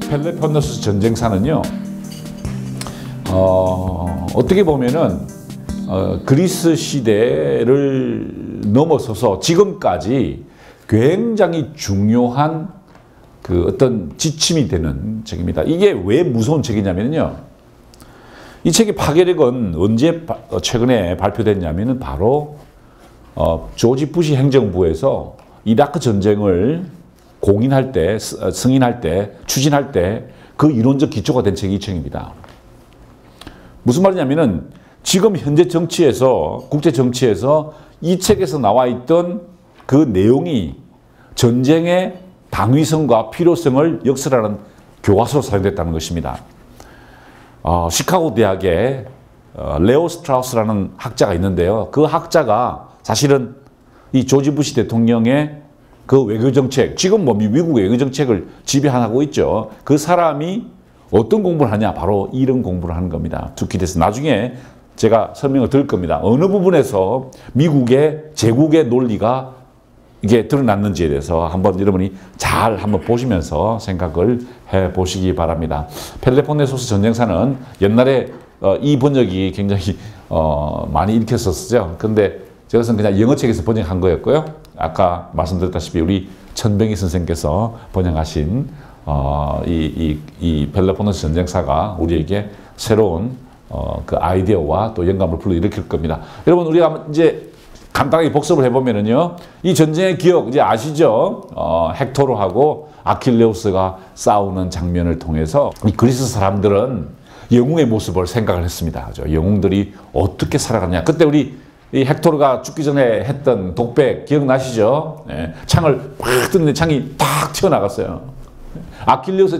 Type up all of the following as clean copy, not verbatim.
펠로폰네소스 전쟁사는요, 어떻게 보면은 그리스 시대를 넘어서서 지금까지 굉장히 중요한 그 어떤 지침이 되는 책입니다. 이게 왜 무서운 책이냐면요, 이 책의 파괴력은 언제 최근에 발표됐냐면은 바로 조지 부시 행정부에서 이라크 전쟁을 공인할 때, 승인할 때, 추진할 때 그 이론적 기초가 된 책이 이 책입니다. 무슨 말이냐면은 지금 현재 정치에서, 국제 정치에서 이 책에서 나와 있던 그 내용이 전쟁의 당위성과 필요성을 역설하는 교과서로 사용됐다는 것입니다. 시카고 대학에 레오 스트라우스라는 학자가 있는데요. 그 학자가 사실은 이 조지 부시 대통령의 그 외교정책, 지금 뭐 미국 외교정책을 지배하고 있죠. 그 사람이 어떤 공부를 하냐? 바로 이런 공부를 하는 겁니다. 투키드에서. 나중에 제가 설명을 드릴 겁니다. 어느 부분에서 미국의 제국의 논리가 이게 드러났는지에 대해서 한번 여러분이 잘 한번 보시면서 생각을 해 보시기 바랍니다. 펠로폰네소스 전쟁사는 옛날에 이 번역이 굉장히 많이 읽혔었죠. 근데 저것은 그냥 영어책에서 번역한 거였고요. 아까 말씀드렸다시피 우리 천병희 선생께서 번역하신 이 펠로폰네소스 전쟁사가 우리에게 새로운 그 아이디어와 또 영감을 불러일으킬 겁니다. 여러분, 우리가 이제 간단하게 복습을 해보면은요, 이 전쟁의 기억 이제 아시죠? 헥토르하고 아킬레우스가 싸우는 장면을 통해서 이 그리스 사람들은 영웅의 모습을 생각을 했습니다. 그죠? 영웅들이 어떻게 살아갔냐. 그때 우리 이 헥토르가 죽기 전에 했던 독백 기억나시죠? 네. 창을 팍 뚫는데 창이 탁 튀어나갔어요. 아킬레우스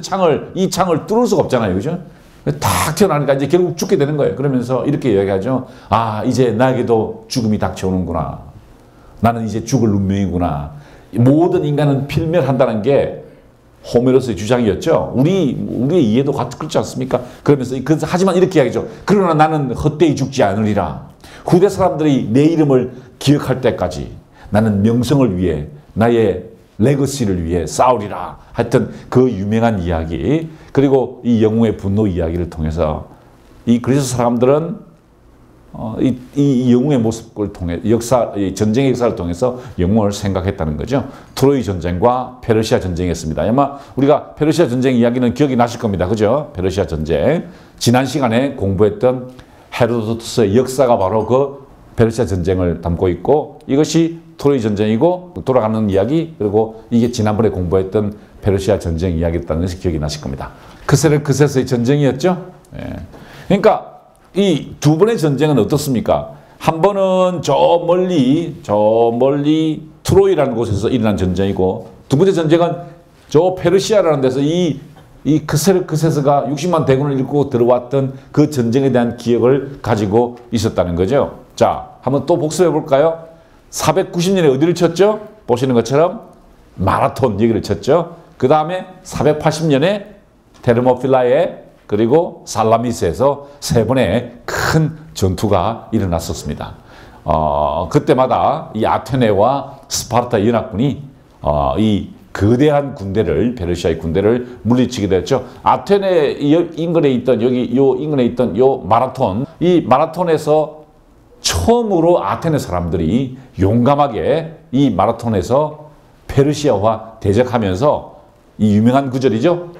이 창을 뚫을 수가 없잖아요. 그죠? 탁 튀어나오니까 이제 결국 죽게 되는 거예요. 그러면서 이렇게 이야기하죠. 아, 이제 나에게도 죽음이 닥쳐오는구나. 나는 이제 죽을 운명이구나. 모든 인간은 필멸한다는 게 호메로스의 주장이었죠. 우리의 이해도 그렇지 않습니까? 그러면서 하지만 이렇게 이야기죠. 그러나 나는 헛되이 죽지 않으리라. 후대 사람들이 내 이름을 기억할 때까지 나는 명성을 위해, 나의 레거시를 위해 싸우리라. 하여튼 그 유명한 이야기, 그리고 이 영웅의 분노 이야기를 통해서 이 그리스 사람들은 이 영웅의 모습을 통해 이 전쟁의 역사를 통해서 영웅을 생각했다는 거죠. 트로이 전쟁과 페르시아 전쟁이었습니다. 아마 우리가 페르시아 전쟁 이야기는 기억이 나실 겁니다. 그죠? 페르시아 전쟁. 지난 시간에 공부했던 헤로도토스의 역사가 바로 그 페르시아 전쟁을 담고 있고, 이것이 트로이 전쟁이고 돌아가는 이야기, 그리고 이게 지난번에 공부했던 페르시아 전쟁 이야기였다는 것이 기억이 나실 겁니다. 크세스의 전쟁이었죠. 예. 그러니까 이 두 번의 전쟁은 어떻습니까? 한 번은 저 멀리 트로이라는 곳에서 일어난 전쟁이고, 두 번째 전쟁은 저 페르시아라는 데서 이 크세스가 60만 대군을 이끌고 들어왔던 그 전쟁에 대한 기억을 가지고 있었다는 거죠. 자, 한번 또 복습해 볼까요? 490년에 어디를 쳤죠? 보시는 것처럼 마라톤 얘기를 쳤죠. 그 다음에 480년에 테르모필라에, 그리고 살라미스에서 세 번의 큰 전투가 일어났었습니다. 그때마다 이 아테네와 스파르타 연합군이 이 거대한 군대를, 페르시아의 군대를 물리치게 됐죠. 아테네 인근에 있던 인근에 있던 마라톤, 이 마라톤에서 처음으로 아테네 사람들이 용감하게 이 마라톤에서 페르시아와 대적하면서, 이 유명한 구절이죠.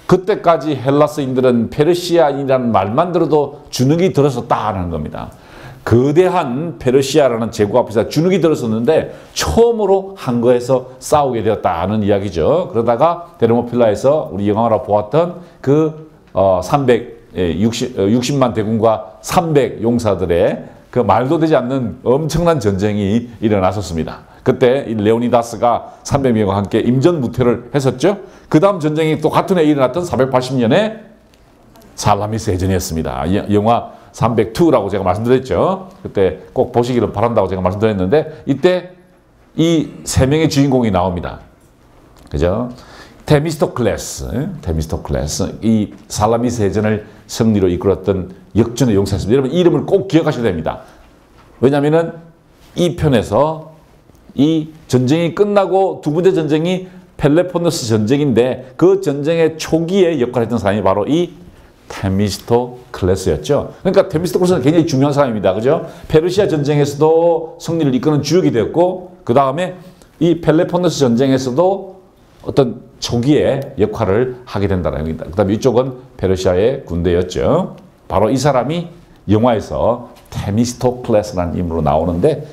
그때까지 헬라스인들은 페르시아인이라는 말만 들어도 주눅이 들었었다는 겁니다. 거대한 페르시아라는 제국 앞에서 주눅이 들었었는데 처음으로 한거에서 싸우게 되었다는 이야기죠. 그러다가 데르모필라에서 우리 영화로 보았던 그 60만 대군과 300 용사들의 그 말도 되지 않는 엄청난 전쟁이 일어났었습니다. 그때 레오니다스가 300명과 함께 임전무퇴를 했었죠. 그 다음 전쟁이 또 같은 해에 일어났던 480년에 살라미스 해전이었습니다. 영화 302라고 제가 말씀드렸죠. 그때 꼭 보시기를 바란다고 제가 말씀드렸는데, 이때 이 세 명의 주인공이 나옵니다. 그죠? 데미스토클레스, 이 살라미스 해전을 승리로 이끌었던 역전의 용사였습니다. 여러분, 이름을 꼭 기억하셔야 됩니다. 왜냐하면 이 편에서 이 전쟁이 끝나고 두 번째 전쟁이 펠레폰네소스 전쟁인데 그 전쟁의 초기에 역할을 했던 사람이 바로 이 테미스토클레스였죠. 그러니까 테미스토클레스는 굉장히 중요한 사람입니다. 그죠? 페르시아 전쟁에서도 승리를 이끄는 주역이 되었고 그 다음에 이 펠레폰네소스 전쟁에서도 어떤 초기에 역할을 하게 된다는 겁니다. 그 다음에 이쪽은 페르시아의 군대였죠. 바로 이 사람이 영화에서 테미스토클레스라는 이름으로 나오는데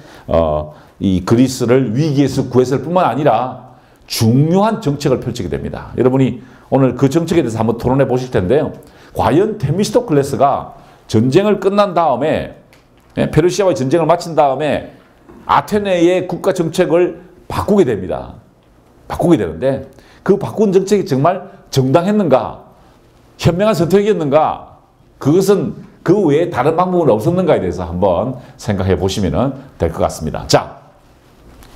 이 그리스를 위기에서 구했을 뿐만 아니라 중요한 정책을 펼치게 됩니다. 여러분이 오늘 그 정책에 대해서 한번 토론해 보실 텐데요. 과연 테미스토클레스가 전쟁을 끝난 다음에 페르시아와의 전쟁을 마친 다음에 아테네의 국가 정책을 바꾸게 됩니다. 바꾸게 되는데 그 바꾼 정책이 정말 정당했는가? 현명한 선택이었는가? 그것은 그 외에 다른 방법은 없었는가에 대해서 한번 생각해 보시면 될 것 같습니다. 자,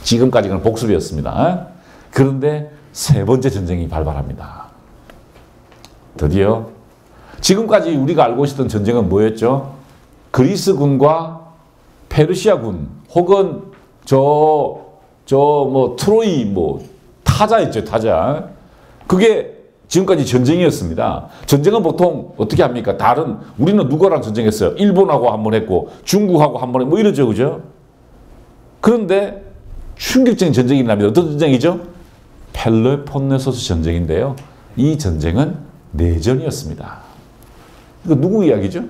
지금까지는 복습이었습니다. 그런데 세 번째 전쟁이 발발합니다. 드디어 지금까지 우리가 알고 있었던 전쟁은 뭐였죠? 그리스군과 페르시아군 혹은 트로이 타자였죠, 타자. 그게 지금까지 전쟁이었습니다. 전쟁은 보통 어떻게 합니까? 우리는 누구랑 전쟁했어요? 일본하고 한 번 했고, 중국하고 한 번 했고, 이러죠, 그죠? 그런데 충격적인 전쟁이 일어납니다. 어떤 전쟁이죠? 펠로폰네소스 전쟁인데요. 이 전쟁은 내전이었습니다. 이거 누구 이야기죠?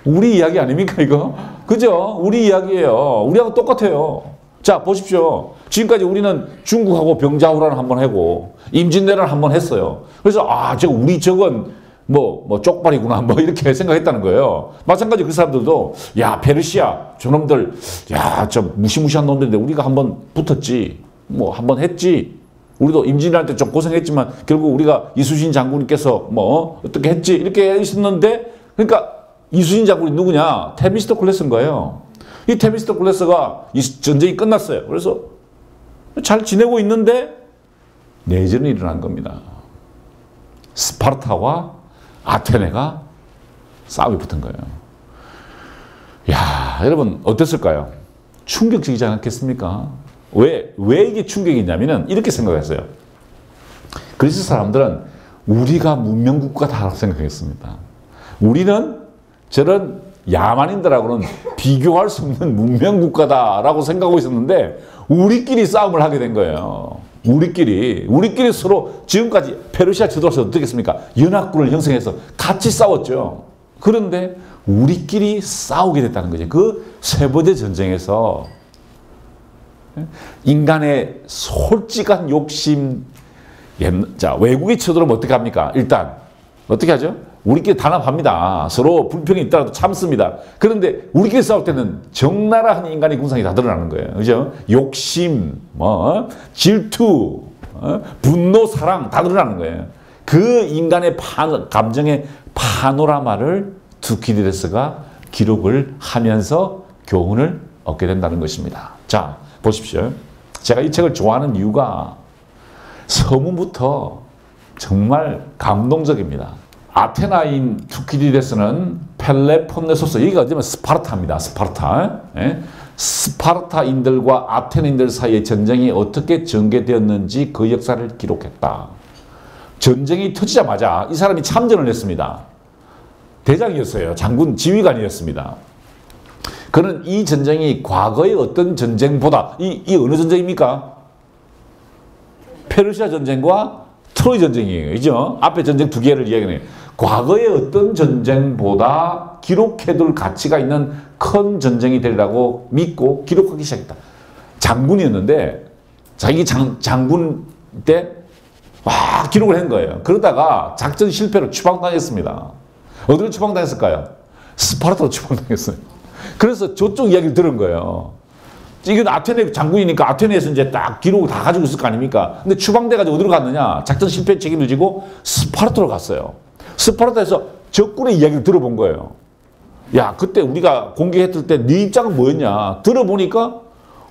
우리 이야기 아닙니까, 이거? 그죠? 우리 이야기예요. 우리하고 똑같아요. 자, 보십시오. 지금까지 우리는 중국하고 병자호란을 한번 하고, 임진왜란을 한번 했어요. 그래서, 저건 쪽발이구나. 이렇게 생각했다는 거예요. 마찬가지 그 사람들도, 야, 페르시아, 저놈들, 야, 저 무시무시한 놈들인데 우리가 한번 붙었지. 한번 했지. 우리도 임진왜란 때 좀 고생했지만, 결국 우리가 이순신 장군께서 어떻게 했지. 이렇게 있었는데, 그러니까 이순신 장군이 누구냐? 테미스토클레스인 거예요. 이 테미스토클레스가 이 전쟁이 끝났어요. 그래서 잘 지내고 있는데 내전이 일어난 겁니다. 스파르타와 아테네가 싸움이 붙은 거예요. 야, 여러분 어땠을까요? 충격적이지 않았겠습니까? 왜 이게 충격이냐면은 이렇게 생각했어요. 그리스 사람들은 우리가 문명국가다라고 생각했습니다. 우리는 저런 야만인들하고는 비교할 수 없는 문명국가다라고 생각하고 있었는데 우리끼리 싸움을 하게 된 거예요. 우리끼리 서로 지금까지 페르시아 지도로서 어떻게 했습니까? 연합군을 형성해서 같이 싸웠죠. 그런데 우리끼리 싸우게 됐다는 거죠. 그 세 번째 전쟁에서 인간의 솔직한 욕심, 자, 외국이 쳐들어오면 어떻게 합니까? 일단 어떻게 하죠? 우리끼리 단합합니다. 서로 불평이 있더라도 참습니다. 그런데 우리끼리 싸울 때는 적나라한 인간의 군상이 다 드러나는 거예요. 그죠? 욕심, 질투, 분노, 사랑 다 드러나는 거예요. 그 인간의 감정의 파노라마를 투키디데스가 기록을 하면서 교훈을 얻게 된다는 것입니다. 자, 보십시오. 제가 이 책을 좋아하는 이유가 서문부터 정말 감동적입니다. 아테나인 투키디데스는 펠레폰네소스, 여기가 어쩌면 스파르타입니다. 스파르타. 스파르타인들과 아테네인들 사이의 전쟁이 어떻게 전개되었는지 그 역사를 기록했다. 전쟁이 터지자마자 이 사람이 참전을 했습니다. 대장이었어요. 장군 지휘관이었습니다. 그는 이 전쟁이 과거의 어떤 전쟁보다 이 어느 전쟁입니까? 페르시아 전쟁과 트로이 전쟁이에요. 그죠? 앞에 전쟁 두 개를 이야기해요. 과거의 어떤 전쟁보다 기록해둘 가치가 있는 큰 전쟁이 되리라고 믿고 기록하기 시작했다. 장군이었는데 자기 장군 때 기록을 한 거예요. 그러다가 작전 실패로 추방당했습니다. 어디로 추방당했을까요? 스파르타로 추방당했어요. 그래서 저쪽 이야기를 들은 거예요. 이건 아테네 장군이니까 아테네에서 이제 딱 기록을 다 가지고 있을 거 아닙니까? 근데 추방돼가지고 어디로 갔느냐? 작전 실패 책임을 지고 스파르타로 갔어요. 스파르타에서 적군의 이야기를 들어본 거예요. 야, 그때 우리가 공격했을 때 네 입장은 뭐였냐? 들어보니까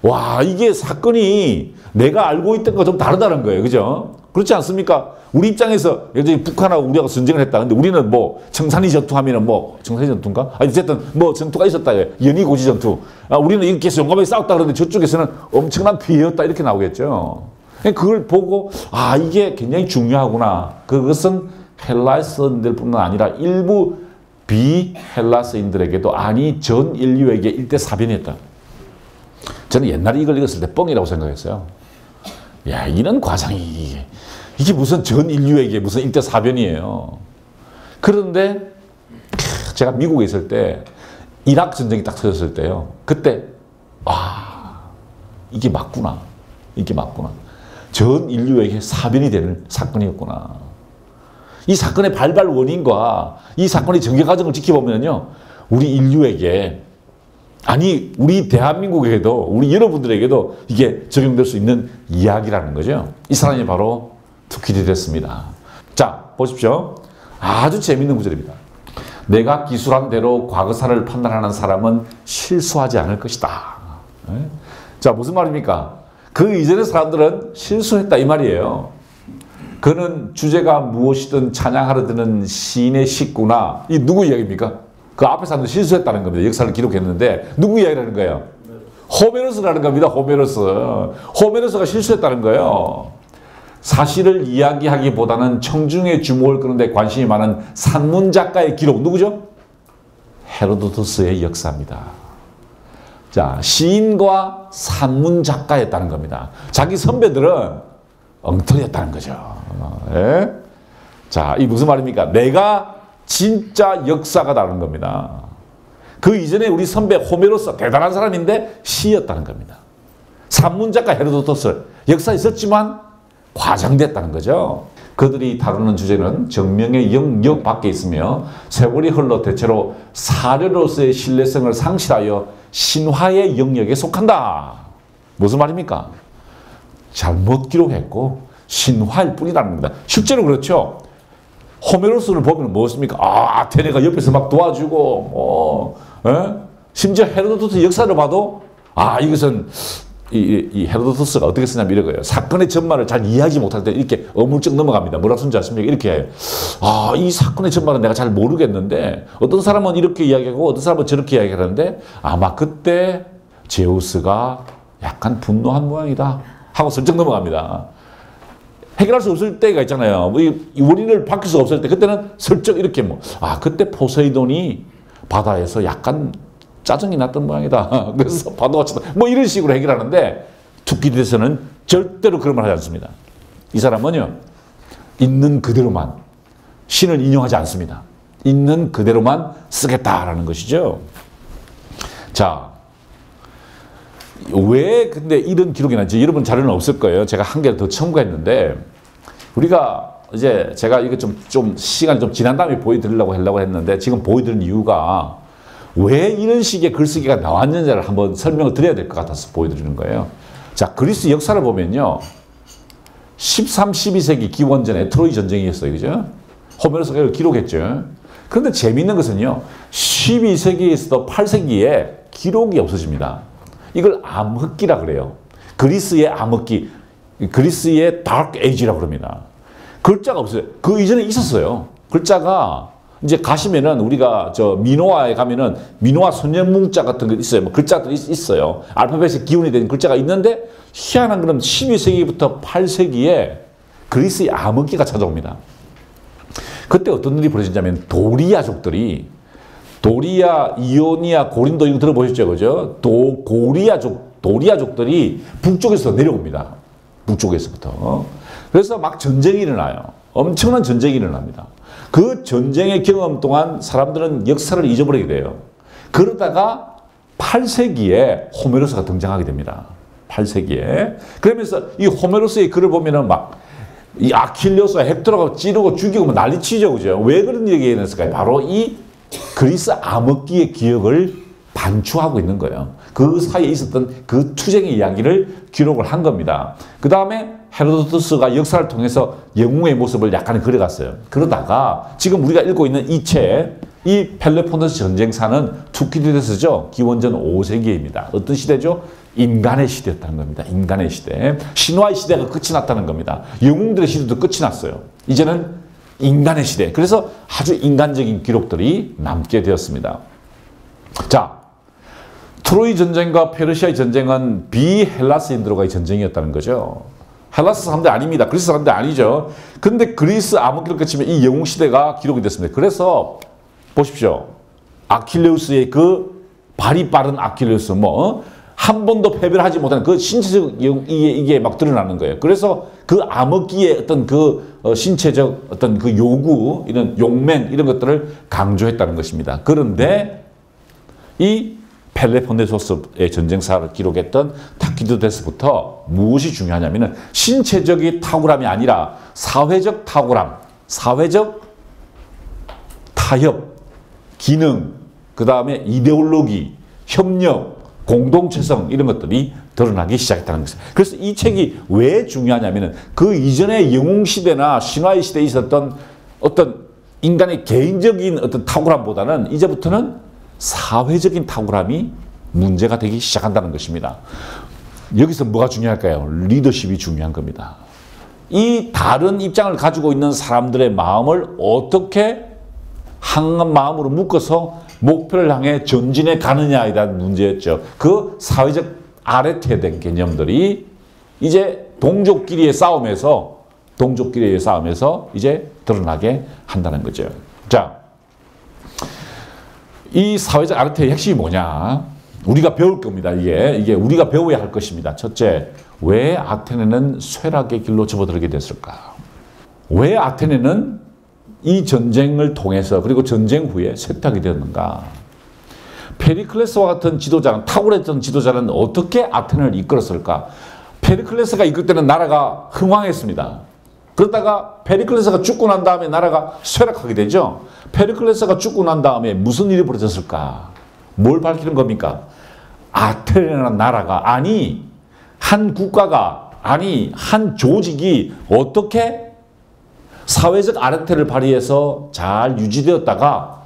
와, 이게 사건이 내가 알고 있던 것과 좀 다르다는 거예요. 그죠? 그렇지 않습니까? 우리 입장에서 예를 들어 북한하고 우리하고 전쟁을 했다. 근데 우리는 청산리 전투 하면은 청산리 전투인가? 어쨌든 전투가 있었다. 연희고지 전투. 우리는 이렇게 해서 용감하게 싸웠다. 그러는데 저쪽에서는 엄청난 피해였다. 이렇게 나오겠죠. 그걸 보고 이게 굉장히 중요하구나. 그것은 헬라스인들뿐만 아니라 일부 비헬라스인들에게도 전 인류에게 일대사변이었다. 저는 옛날에 이걸 읽었을 때 뻥이라고 생각했어요. 야, 이런 과장이 이게 무슨 전 인류에게 무슨 일대사변이에요. 그런데 제가 미국에 있을 때 이라크 전쟁이 딱 터졌을 때요. 그때 이게 맞구나. 이게 맞구나. 전 인류에게 사변이 되는 사건이었구나. 이 사건의 발발 원인과 이 사건의 전개 과정을 지켜보면요. 우리 인류에게 우리 대한민국에게도 우리 여러분들에게도 이게 적용될 수 있는 이야기라는 거죠. 이 사람이 바로 투키디데스입니다. 자, 보십시오. 아주 재미있는 구절입니다. 내가 기술한 대로 과거사를 판단하는 사람은 실수하지 않을 것이다. 자, 무슨 말입니까? 그 이전의 사람들은 실수했다 이 말이에요. 그는 주제가 무엇이든 찬양하러 드는 시인의 식구나. 이 누구 이야기입니까? 그 앞에 사람들 실수했다는 겁니다. 역사를 기록했는데 누구 이야기라는 거예요? 호메로스라는 겁니다. 호메로스가 실수했다는 거예요. 사실을 이야기하기보다는 청중의 주목을 끄는데 관심이 많은 산문 작가의 기록. 누구죠? 헤로도토스의 역사입니다. 자, 시인과 산문 작가였다는 겁니다. 자기 선배들은 엉터리였다는 거죠. 예? 자, 이 무슨 말입니까? 내가 진짜 역사가다는 겁니다. 그 이전에 우리 선배 호메로스 대단한 사람인데 시였다는 겁니다. 산문 작가 헤로도토스 역사 있었지만 과장됐다는 거죠. 그들이 다루는 주제는 정명의 영역 밖에 있으며 세월이 흘러 대체로 사료로서의 신뢰성을 상실하여 신화의 영역에 속한다. 무슨 말입니까? 잘못 기록했고 신화일 뿐이라는 겁니다. 실제로 그렇죠. 호메로스를 보면 무엇입니까? 아테네가 옆에서 막 도와주고 심지어 헤로도토스 역사를 봐도 이것은 이 헤로도토스가 어떻게 쓰냐면 이런 거예요. 사건의 전말을 잘 이해하지 못할 때 이렇게 어물쩍 넘어갑니다. 뭐라 쓴지 아십니까? 이렇게 해요. 이 사건의 전말은 내가 잘 모르겠는데 어떤 사람은 이렇게 이야기하고 어떤 사람은 저렇게 이야기하는데 아마 그때 제우스가 약간 분노한 모양이다 하고 슬쩍 넘어갑니다. 해결할 수 없을 때가 있잖아요. 이 원인을 바뀔 수 없을 때 그때는 슬쩍 이렇게 그때 포세이돈이 바다에서 약간 짜증이 났던 모양이다. 그래서 파도가 치다. 이런 식으로 해결하는데 투키디데스는 절대로 그런 말 하지 않습니다. 이 사람은요. 있는 그대로만 신을 인용하지 않습니다. 있는 그대로만 쓰겠다라는 것이죠. 자, 왜 근데 이런 기록이 났지? 여러분 자료는 없을 거예요. 제가 한 개를 더 첨부했는데 우리가 이제 제가 이거 좀 시간이 좀 지난 다음에 보여드리려고 하려고 했는데 지금 보여드리는 이유가 왜 이런 식의 글쓰기가 나왔는지를 한번 설명을 드려야 될 것 같아서 보여드리는 거예요. 자, 그리스 역사를 보면요. 13, 12세기 기원전에 트로이 전쟁이었어요. 그죠? 호메로스가 이걸 기록했죠. 그런데 재미있는 것은요. 12세기에서도 8세기에 기록이 없어집니다. 이걸 암흑기라 그래요. 그리스의 암흑기, 그리스의 다크 에이지라고 그럽니다. 글자가 없어요. 그 이전에 있었어요. 글자가 이제 가시면은 우리가 미노아에 가면은 미노아 손년문자 같은 게 있어요. 글자들이 있어요. 알파벳의 기운이 되는 글자가 있는데 희한한 건 12세기부터 8세기에 그리스의 암흑기가 찾아옵니다. 그때 어떤 일이 벌어지냐면 도리아족들이 도리아, 이오니아, 고린도 이거 들어보셨죠? 그죠? 도리아족들이 북쪽에서 내려옵니다. 북쪽에서부터. 그래서 막 전쟁이 일어나요. 엄청난 전쟁이 일어납니다. 그 전쟁의 경험 동안 사람들은 역사를 잊어버리게 돼요. 그러다가 8세기에 호메로스가 등장하게 됩니다. 8세기에. 그러면서 이 호메로스의 글을 보면은 이 아킬레우스와 헥토라가 찌르고 죽이고 난리치죠. 그죠? 왜 그런 얘기가 했을까요? 바로 이 그리스 암흑기의 기억을 반추하고 있는 거예요. 그 사이에 있었던 그 투쟁의 이야기를 기록을 한 겁니다. 그 다음에 헤로도토스가 역사를 통해서 영웅의 모습을 약간 그려갔어요. 그러다가 지금 우리가 읽고 있는 이 책, 이 펠로폰네소 전쟁사는 투키디데스죠. 기원전 5세기입니다. 어떤 시대죠? 인간의 시대였다는 겁니다. 인간의 시대. 신화의 시대가 끝이 났다는 겁니다. 영웅들의 시대도 끝이 났어요. 이제는 인간의 시대. 그래서 아주 인간적인 기록들이 남게 되었습니다. 자, 트로이 전쟁과 페르시아의 전쟁은 비헬라스인들과의 전쟁이었다는 거죠. 헬라스 사람들 아닙니다. 그리스 사람들 아니죠. 근데 그리스 암흑기를 거치면 이 영웅시대가 기록이 됐습니다. 그래서 보십시오. 아킬레우스의 그 발이 빠른 아킬레우스 한 번도 패배를 하지 못하는 그 신체적 이게 막 드러나는 거예요. 그래서 그 암흑기의 어떤 그 신체적 어떤 그 요구, 이런 용맹, 이런 것들을 강조했다는 것입니다. 그런데 이 펠레폰네소스의 전쟁사를 기록했던 타키디데스부터 무엇이 중요하냐면은 신체적인 탁월함이 아니라 사회적 탁월함, 사회적 타협, 기능, 그 다음에 이데올로기, 협력, 공동체성 이런 것들이 드러나기 시작했다는 것입니다. 그래서 이 책이 왜 중요하냐면은 그 이전의 영웅시대나 신화의 시대에 있었던 어떤 인간의 개인적인 어떤 탁월함보다는 이제부터는 사회적인 탁월함이 문제가 되기 시작한다는 것입니다. 여기서 뭐가 중요할까요? 리더십이 중요한 겁니다. 이 다른 입장을 가지고 있는 사람들의 마음을 어떻게 한 마음으로 묶어서 목표를 향해 전진해 가느냐에 대한 문제였죠. 그 사회적 아래퇴된 개념들이 이제 동족끼리의 싸움에서 이제 드러나게 한다는 거죠. 자, 이 사회적 아르테의 핵심이 뭐냐? 우리가 배울 겁니다. 이게 우리가 배워야 할 것입니다. 첫째, 왜 아테네는 쇠락의 길로 접어들게 됐을까? 왜 아테네는 이 전쟁을 통해서 그리고 전쟁 후에 쇠퇴하게 되었는가? 페리클레스와 같은 지도자는, 탁월했던 지도자는 어떻게 아테네를 이끌었을까? 페리클레스가 이끌 때는 나라가 흥왕했습니다. 그러다가 페리클레스가 죽고 난 다음에 나라가 쇠락하게 되죠. 페리클레스가 죽고 난 다음에 무슨 일이 벌어졌을까? 뭘 밝히는 겁니까? 아테네라는 나라가, 아니 한 국가가, 아니 한 조직이 어떻게 사회적 아르테를 발휘해서 잘 유지되었다가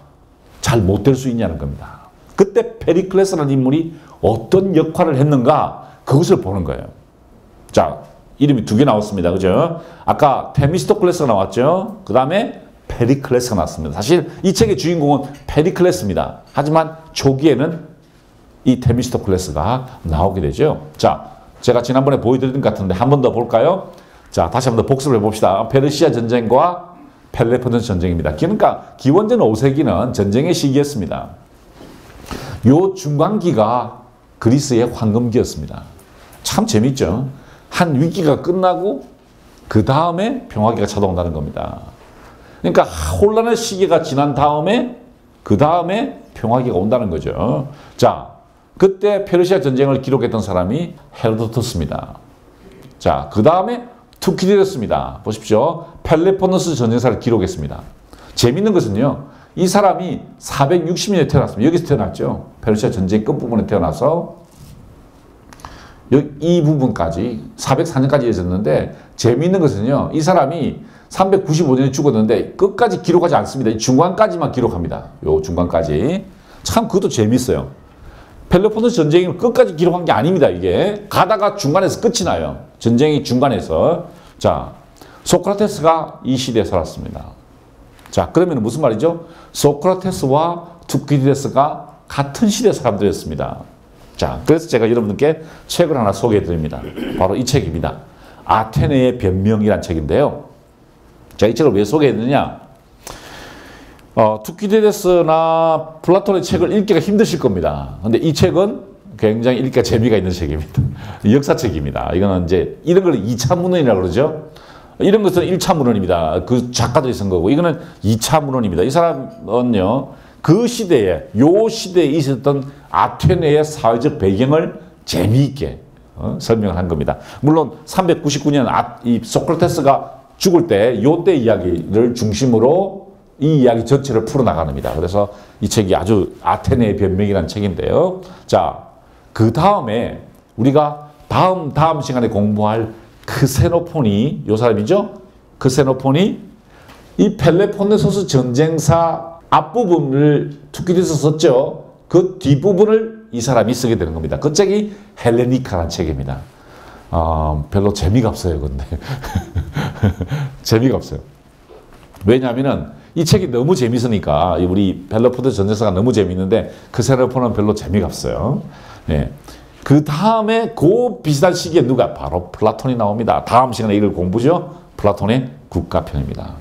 잘 못 될 수 있냐는 겁니다. 그때 페리클레스라는 인물이 어떤 역할을 했는가, 그것을 보는 거예요. 자, 이름이 두 개 나왔습니다. 그죠? 아까 테미스토클레스가 나왔죠? 그 다음에 페리클레스가 나왔습니다. 사실 이 책의 주인공은 페리클레스입니다. 하지만 초기에는 이 테미스토클레스가 나오게 되죠. 자, 제가 지난번에 보여드린 것 같은데 한 번 더 볼까요? 자, 다시 한 번 더 복습을 해봅시다. 페르시아 전쟁과 펠레폰네소스 전쟁입니다. 그러니까 기원전 5세기는 전쟁의 시기였습니다. 요 중간기가 그리스의 황금기였습니다. 참 재밌죠? 한 위기가 끝나고 그 다음에 평화기가 찾아온다는 겁니다. 그러니까 혼란의 시기가 지난 다음에 그 다음에 평화기가 온다는 거죠. 자, 그때 페르시아 전쟁을 기록했던 사람이 헤로도토스입니다. 자, 그 다음에 투키디데스입니다. 보십시오. 펠레폰네소스 전쟁사를 기록했습니다. 재밌는 것은요, 이 사람이 460년에 태어났습니다. 여기서 태어났죠. 페르시아 전쟁 끝부분에 태어나서 이 부분까지 404년까지 이어졌는데, 재미있는 것은요, 이 사람이 395년에 죽었는데 끝까지 기록하지 않습니다. 중간까지만 기록합니다. 요 중간까지. 참 그것도 재밌어요. 펠로폰네소스 전쟁을 끝까지 기록한 게 아닙니다. 이게 가다가 중간에서 끝이 나요. 전쟁이 중간에서. 자, 소크라테스가 이 시대에 살았습니다. 자, 그러면 무슨 말이죠? 소크라테스와 투키디데스가 같은 시대 사람들이었습니다. 자, 그래서 제가 여러분들께 책을 하나 소개해 드립니다. 바로 이 책입니다. 아테네의 변명이란 책인데요. 제가 이 책을 왜 소개해 드느냐? 투키디데스나 플라톤의 책을 읽기가 힘드실 겁니다. 근데 이 책은 굉장히 읽기가 재미가 있는 책입니다. 역사책입니다. 이거는 이제 이런 걸 2차 문헌이라고 그러죠. 이런 것은 1차 문헌입니다. 그 작가들이 쓴 거고, 이거는 2차 문헌입니다. 이 사람은요, 그 시대에, 요 시대에 있었던 아테네의 사회적 배경을 재미있게 설명을 한 겁니다. 물론 399년 이 소크라테스가 죽을 때 요때 이야기를 중심으로 이 이야기 전체를 풀어나갑니다. 그래서 이 책이 아주 아테네의 변명이라는 책인데요. 자, 그 다음에 우리가 다음 시간에 공부할 크세노폰이, 요 사람이죠? 크세노폰이 이 펠레폰네소스 전쟁사 앞부분을 투키디데스 썼죠. 그 뒷부분을 이 사람이 쓰게 되는 겁니다. 그 책이 헬레니카라는 책입니다. 별로 재미가 없어요, 근데. 재미가 없어요. 왜냐하면은 이 책이 너무 재밌으니까, 우리 펠로폰네소스 전쟁사가 너무 재밌는데 크세노폰은 별로 재미가 없어요. 네. 그 다음에 그 비슷한 시기에 누가? 바로 플라톤이 나옵니다. 다음 시간에 이걸 공부죠. 플라톤의 국가편입니다.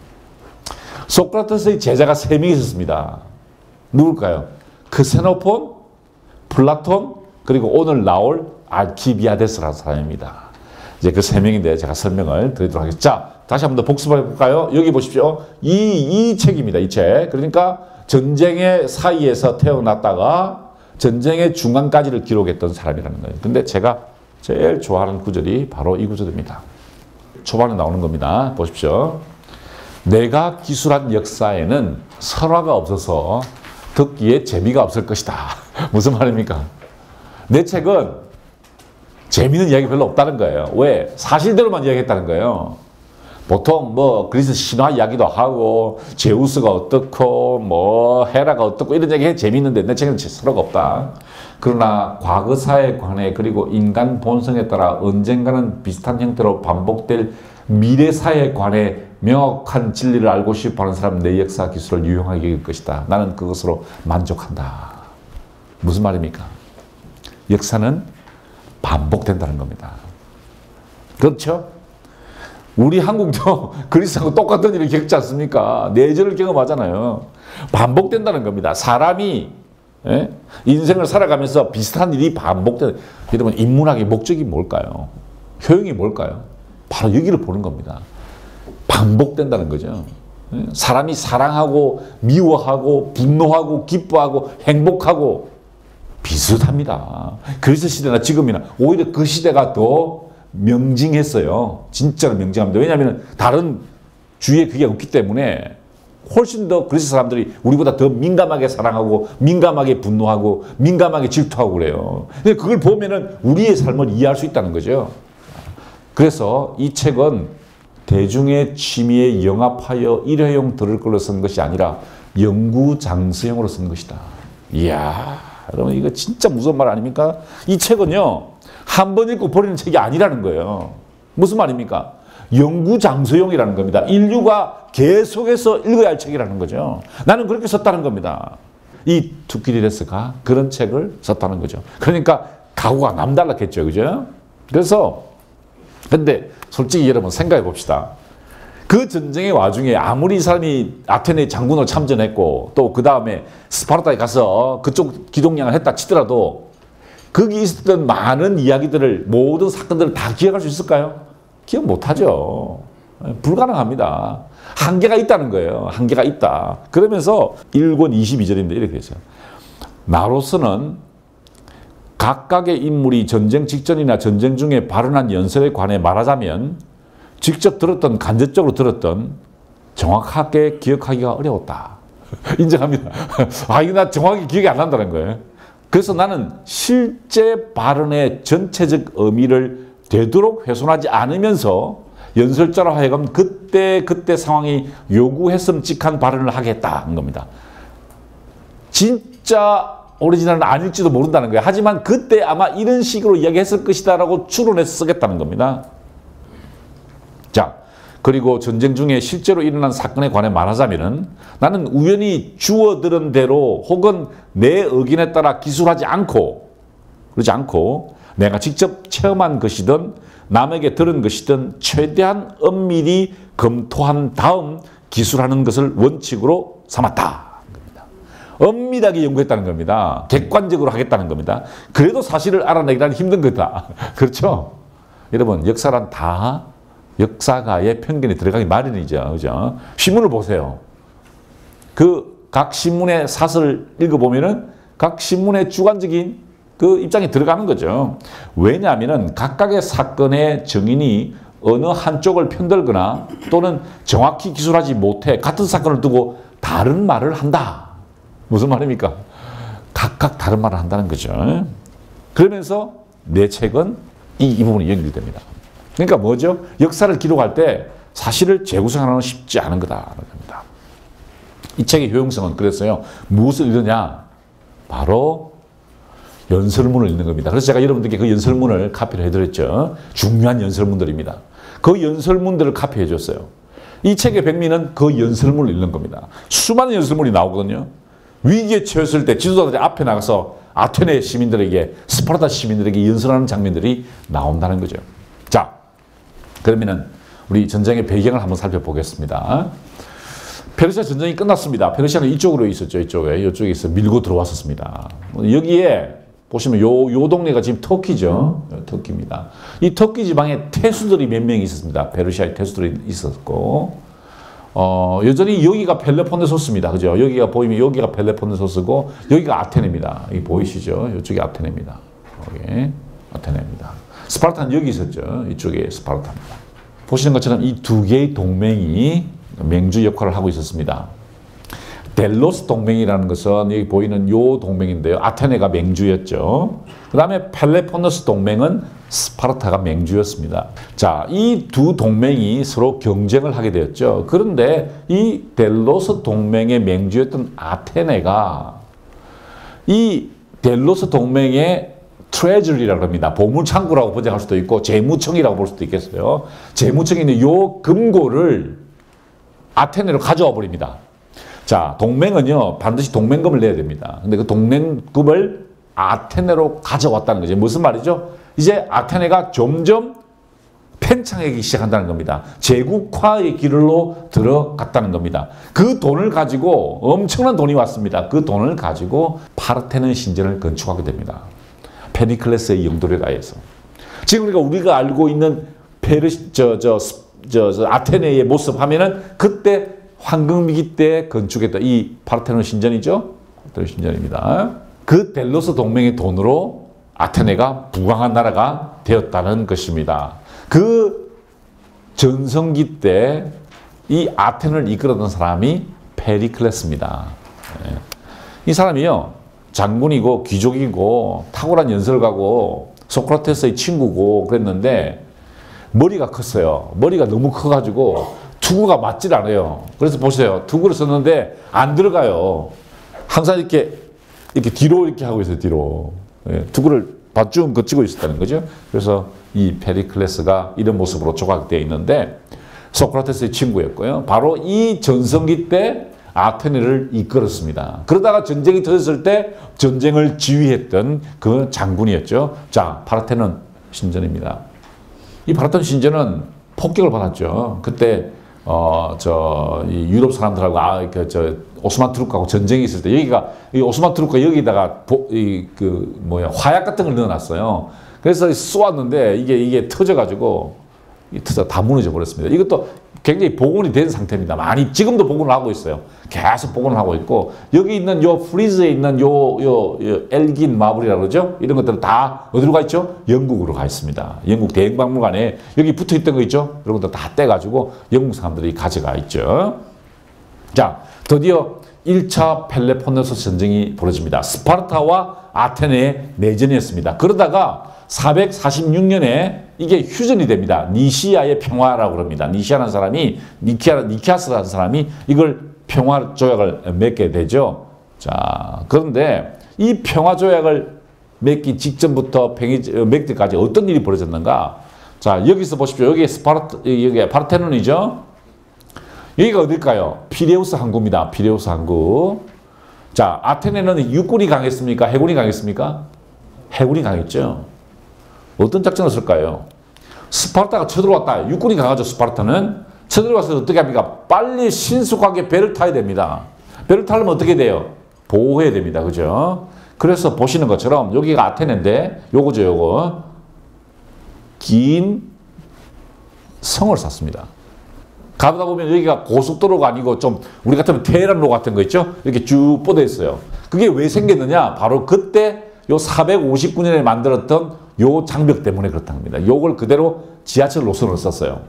소크라테스의 제자가 3명이 있었습니다. 누굴까요? 크세노폰, 플라톤, 그리고 오늘 나올 알키비아데스라는 사람입니다. 이제 그 3명인데 제가 설명을 드리도록 하겠습니다. 자, 다시 한 번 더 복습해 볼까요? 여기 보십시오. 이 책입니다. 이 책. 그러니까 전쟁의 사이에서 태어났다가 전쟁의 중간까지를 기록했던 사람이라는 거예요. 근데 제가 제일 좋아하는 구절이 바로 이 구절입니다. 초반에 나오는 겁니다. 보십시오. 내가 기술한 역사에는 설화가 없어서 듣기에 재미가 없을 것이다. 무슨 말입니까? 내 책은 재미있는 이야기 별로 없다는 거예요. 왜? 사실대로만 이야기했다는 거예요. 보통 뭐 그리스 신화 이야기도 하고 제우스가 어떻고 뭐 헤라가 어떻고 이런 얘기 재미있는데 내 책에는 설화가 없다. 그러나 과거사에 관해 그리고 인간 본성에 따라 언젠가는 비슷한 형태로 반복될 미래사에 관해 명확한 진리를 알고 싶어하는 사람 내 역사 기술을 유용하게 여길 것이다. 나는 그것으로 만족한다. 무슨 말입니까? 역사는 반복된다는 겁니다. 그렇죠? 우리 한국도 그리스하고 똑같은 일을 겪지 않습니까? 내전을 경험하잖아요. 반복된다는 겁니다. 사람이 인생을 살아가면서 비슷한 일이 반복되는. 여러분 인문학의 목적이 뭘까요? 효용이 뭘까요? 바로 여기를 보는 겁니다. 반복된다는 거죠. 사람이 사랑하고 미워하고 분노하고 기뻐하고 행복하고 비슷합니다. 그리스 시대나 지금이나 오히려 그 시대가 더 명징했어요. 진짜로 명징합니다. 왜냐하면 다른 주위에 그게 없기 때문에 훨씬 더 그리스 사람들이 우리보다 더 민감하게 사랑하고 민감하게 분노하고 민감하게 질투하고 그래요. 근데 그걸 보면은 우리의 삶을 이해할 수 있다는 거죠. 그래서 이 책은 대중의 취미에 영합하여 일회용 들을 걸로 쓴 것이 아니라 연구 장수용으로 쓴 것이다. 이야, 여러분 이거 진짜 무서운 말 아닙니까? 이 책은요, 한 번 읽고 버리는 책이 아니라는 거예요. 무슨 말입니까? 연구 장수용이라는 겁니다. 인류가 계속해서 읽어야 할 책이라는 거죠. 나는 그렇게 썼다는 겁니다. 이 투키디데스가 그런 책을 썼다는 거죠. 그러니까 각오가 남달랐겠죠. 그죠? 그래서 근데 솔직히 여러분 생각해 봅시다. 그 전쟁의 와중에 아무리 이 사람이 아테네 장군으로 참전했고 또 그 다음에 스파르타에 가서 그쪽 기동량을 했다 치더라도 거기 있었던 많은 이야기들을 모든 사건들을 다 기억할 수 있을까요? 기억 못하죠. 불가능합니다. 한계가 있다는 거예요. 한계가 있다. 그러면서 1권 22절인데 이렇게 되죠. 나로서는 각각의 인물이 전쟁 직전이나 전쟁 중에 발언한 연설에 관해 말하자면 직접 들었던 간접적으로 들었던 정확하게 기억하기가 어려웠다. 인정합니다. 아 이거 나 정확히 기억이 안 난다는 거예요. 그래서 나는 실제 발언의 전체적 의미를 되도록 훼손하지 않으면서 연설자로 하여금 그때 상황이 요구했음직한 발언을 하겠다는 겁니다. 진짜 오리지널은 아닐지도 모른다는 거예요. 하지만 그때 아마 이런 식으로 이야기했을 것이다 라고 추론해서 쓰겠다는 겁니다. 자, 그리고 전쟁 중에 실제로 일어난 사건에 관해 말하자면은 나는 우연히 주어들은 대로 혹은 내 의견에 따라 기술하지 않고 그렇지 않고 내가 직접 체험한 것이든 남에게 들은 것이든 최대한 엄밀히 검토한 다음 기술하는 것을 원칙으로 삼았다. 엄밀하게 연구했다는 겁니다. 객관적으로 하겠다는 겁니다. 그래도 사실을 알아내기란 힘든 거다. 그렇죠? 여러분 역사란 다 역사가의 편견이 들어가기 마련이죠. 그죠? 신문을 보세요. 그 각 신문의 사설을 읽어보면은 각 신문의 주관적인 그 입장이 들어가는 거죠. 왜냐하면은 각각의 사건의 정인이 어느 한쪽을 편들거나 또는 정확히 기술하지 못해 같은 사건을 두고 다른 말을 한다. 무슨 말입니까? 각각 다른 말을 한다는 거죠. 그러면서 내 책은 이 부분이 연결됩니다. 그러니까 뭐죠? 역사를 기록할 때 사실을 재구성하는 건 쉽지 않은 거다라는 겁니다. 이 책의 효용성은 그래서요. 무엇을 읽느냐? 바로 연설문을 읽는 겁니다. 그래서 제가 여러분들께 그 연설문을 카피를 해드렸죠. 중요한 연설문들입니다. 그 연설문들을 카피해 줬어요. 이 책의 백미는 그 연설문을 읽는 겁니다. 수많은 연설문이 나오거든요. 위기에 처했을 때 지도자들이 앞에 나가서 아테네 시민들에게, 스파르타 시민들에게 연설하는 장면들이 나온다는 거죠. 자, 그러면은 우리 전쟁의 배경을 한번 살펴보겠습니다. 페르시아 전쟁이 끝났습니다. 페르시아는 이쪽으로 있었죠. 이쪽에서 밀고 들어왔었습니다. 여기에 보시면 요 동네가 지금 터키죠. 터키입니다. 이 터키 지방에 태수들이 몇 명 있었습니다. 페르시아의 태수들이 있었고, 여전히 여기가 펠로폰네소스입니다. 그죠? 여기가 보이면 여기가 펠로폰네소스고, 여기가 아테네입니다. 여기 보이시죠? 이쪽이 아테네입니다. 여기 아테네입니다. 스파르타는 여기 있었죠. 이쪽에 스파르타입니다. 보시는 것처럼 이 두 개의 동맹이 맹주 역할을 하고 있었습니다. 델로스 동맹이라는 것은 여기 보이는 요 동맹인데요. 아테네가 맹주였죠. 그 다음에 펠로폰네소 동맹은 스파르타가 맹주였습니다. 자, 이 두 동맹이 서로 경쟁을 하게 되었죠. 그런데 이 델로스 동맹의 맹주였던 아테네가 이 델로스 동맹의 트레저리라고 합니다. 보물창고라고 번역할 수도 있고 재무청이라고 볼 수도 있겠어요. 재무청에 있는 요 금고를 아테네로 가져와 버립니다. 자, 동맹은요, 반드시 동맹금을 내야 됩니다. 근데 그 동맹금을 아테네로 가져왔다는 거죠. 무슨 말이죠? 이제 아테네가 점점 팽창하기 시작한다는 겁니다. 제국화의 길로 들어갔다는 겁니다. 그 돈을 가지고, 엄청난 돈이 왔습니다. 그 돈을 가지고 파르테논 신전을 건축하게 됩니다. 페리클레스의 영도를 가해서. 지금 우리가 알고 있는 아테네의 모습 하면은 그때 황금위기 때 건축했던 이 파르테논 신전이죠. 파르테논 신전입니다. 그 델로스 동맹의 돈으로 아테네가 부강한 나라가 되었다는 것입니다. 그 전성기 때 이 아테네를 이끌었던 사람이 페리클레스입니다. 이 사람이요, 장군이고 귀족이고 탁월한 연설가고 소크라테스의 친구고 그랬는데 머리가 컸어요. 머리가 너무 커가지고 투구가 맞질 않아요. 그래서 보세요. 투구를 썼는데 안 들어가요. 항상 이렇게 뒤로 이렇게 하고 있어요. 뒤로. 투구를 밧줄 거치고 있었다는 거죠. 그래서 이 페리클레스가 이런 모습으로 조각되어 있는데 소크라테스의 친구였고요. 바로 이 전성기 때 아테네를 이끌었습니다. 그러다가 전쟁이 터졌을 때 전쟁을 지휘했던 그 장군이었죠. 자, 파르테논 신전입니다. 이 파르테논 신전은 폭격을 받았죠. 그때 이 유럽 사람들하고 오스만 투르크하고 전쟁이 있을 때 여기가 이 오스만 투르크가 여기다가 화약 같은 걸 넣어놨어요. 그래서 쏘았는데 이게 터져가지고 다 무너져 버렸습니다. 이것도 굉장히 복원이 된 상태입니다. 많이 지금도 복원을 하고 있어요. 계속 복원을 하고 있고 여기 있는 요 프리즈에 있는 요 엘긴 마블이라고 그러죠. 이런 것들은 다 어디로 가 있죠? 영국으로 가 있습니다. 영국 대英박물관에 여기 붙어 있던 거 있죠. 이런 것들 다 떼가지고 영국 사람들이 가져가 있죠. 자, 드디어 1차 펠로폰네소스 전쟁이 벌어집니다. 스파르타와 아테네의 내전이었습니다. 그러다가 446년에 이게 휴전이 됩니다. 니시아의 평화라고 그럽니다. 니시아라는 사람이, 니케아스라는 사람이 이걸 평화 조약을 맺게 되죠. 자, 그런데 이 평화 조약을 맺기 직전부터 맺을 때까지 어떤 일이 벌어졌는가? 자, 여기서 보십시오. 여기 여기 파르테논이죠. 여기가 어딜까요? 피레우스 항구입니다. 피레우스 항구. 자, 아테네는 육군이 강했습니까? 해군이 강했습니까? 해군이 강했죠. 어떤 작전을 쓸까요? 스파르타가 쳐들어왔다. 육군이 강하죠. 스파르타는. 쳐들어와서 어떻게 합니까? 빨리 신속하게 배를 타야 됩니다. 배를 타려면 어떻게 돼요? 보호해야 됩니다. 그죠? 그래서 보시는 것처럼 여기가 아테네인데 요거죠. 요거. 긴 성을 샀습니다. 가다 보면 여기가 고속도로가 아니고 좀 우리 같으면 테헤란로 같은 거 있죠? 이렇게 쭉 뻗어 있어요. 그게 왜 생겼느냐? 바로 그때 요 459년에 만들었던 요 장벽 때문에 그렇다는 겁니다. 요걸 그대로 지하철 노선으로 썼어요.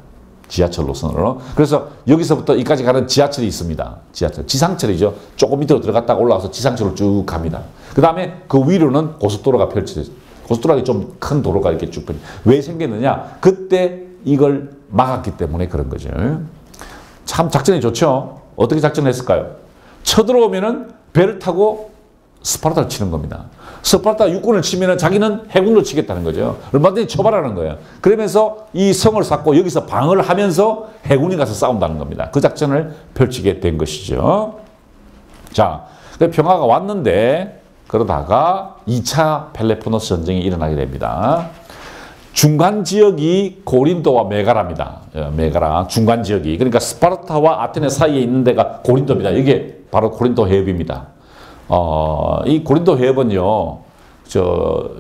지하철 노선으로. 그래서 여기서부터 여기까지 가는 지하철이 있습니다. 지하철. 지상철이죠. 조금 밑으로 들어갔다가 올라와서 지상철로 쭉 갑니다. 그 다음에 그 위로는 고속도로가 펼쳐져 있어요. 고속도로가 좀 큰 도로가 이렇게 쭉 펼쳐져. 왜 생겼느냐? 그때 이걸 막았기 때문에 그런 거죠. 참 작전이 좋죠. 어떻게 작전했을까요? 쳐들어오면은 배를 타고 스파르타를 치는 겁니다. 스파르타 육군을 치면은 자기는 해군으로 치겠다는 거죠. 얼마든지 처벌하는 거예요. 그러면서 이 성을 쌓고 여기서 방어를 하면서 해군이 가서 싸운다는 겁니다. 그 작전을 펼치게 된 것이죠. 자, 평화가 왔는데 그러다가 2차 펠로폰네소 전쟁이 일어나게 됩니다. 중간 지역이 고린도와 메가라입니다. 메가라 중간 지역이, 그러니까 스파르타와 아테네 사이에 있는 데가 고린도입니다. 이게 바로 고린도 해협입니다. 이 고린도 해협은요,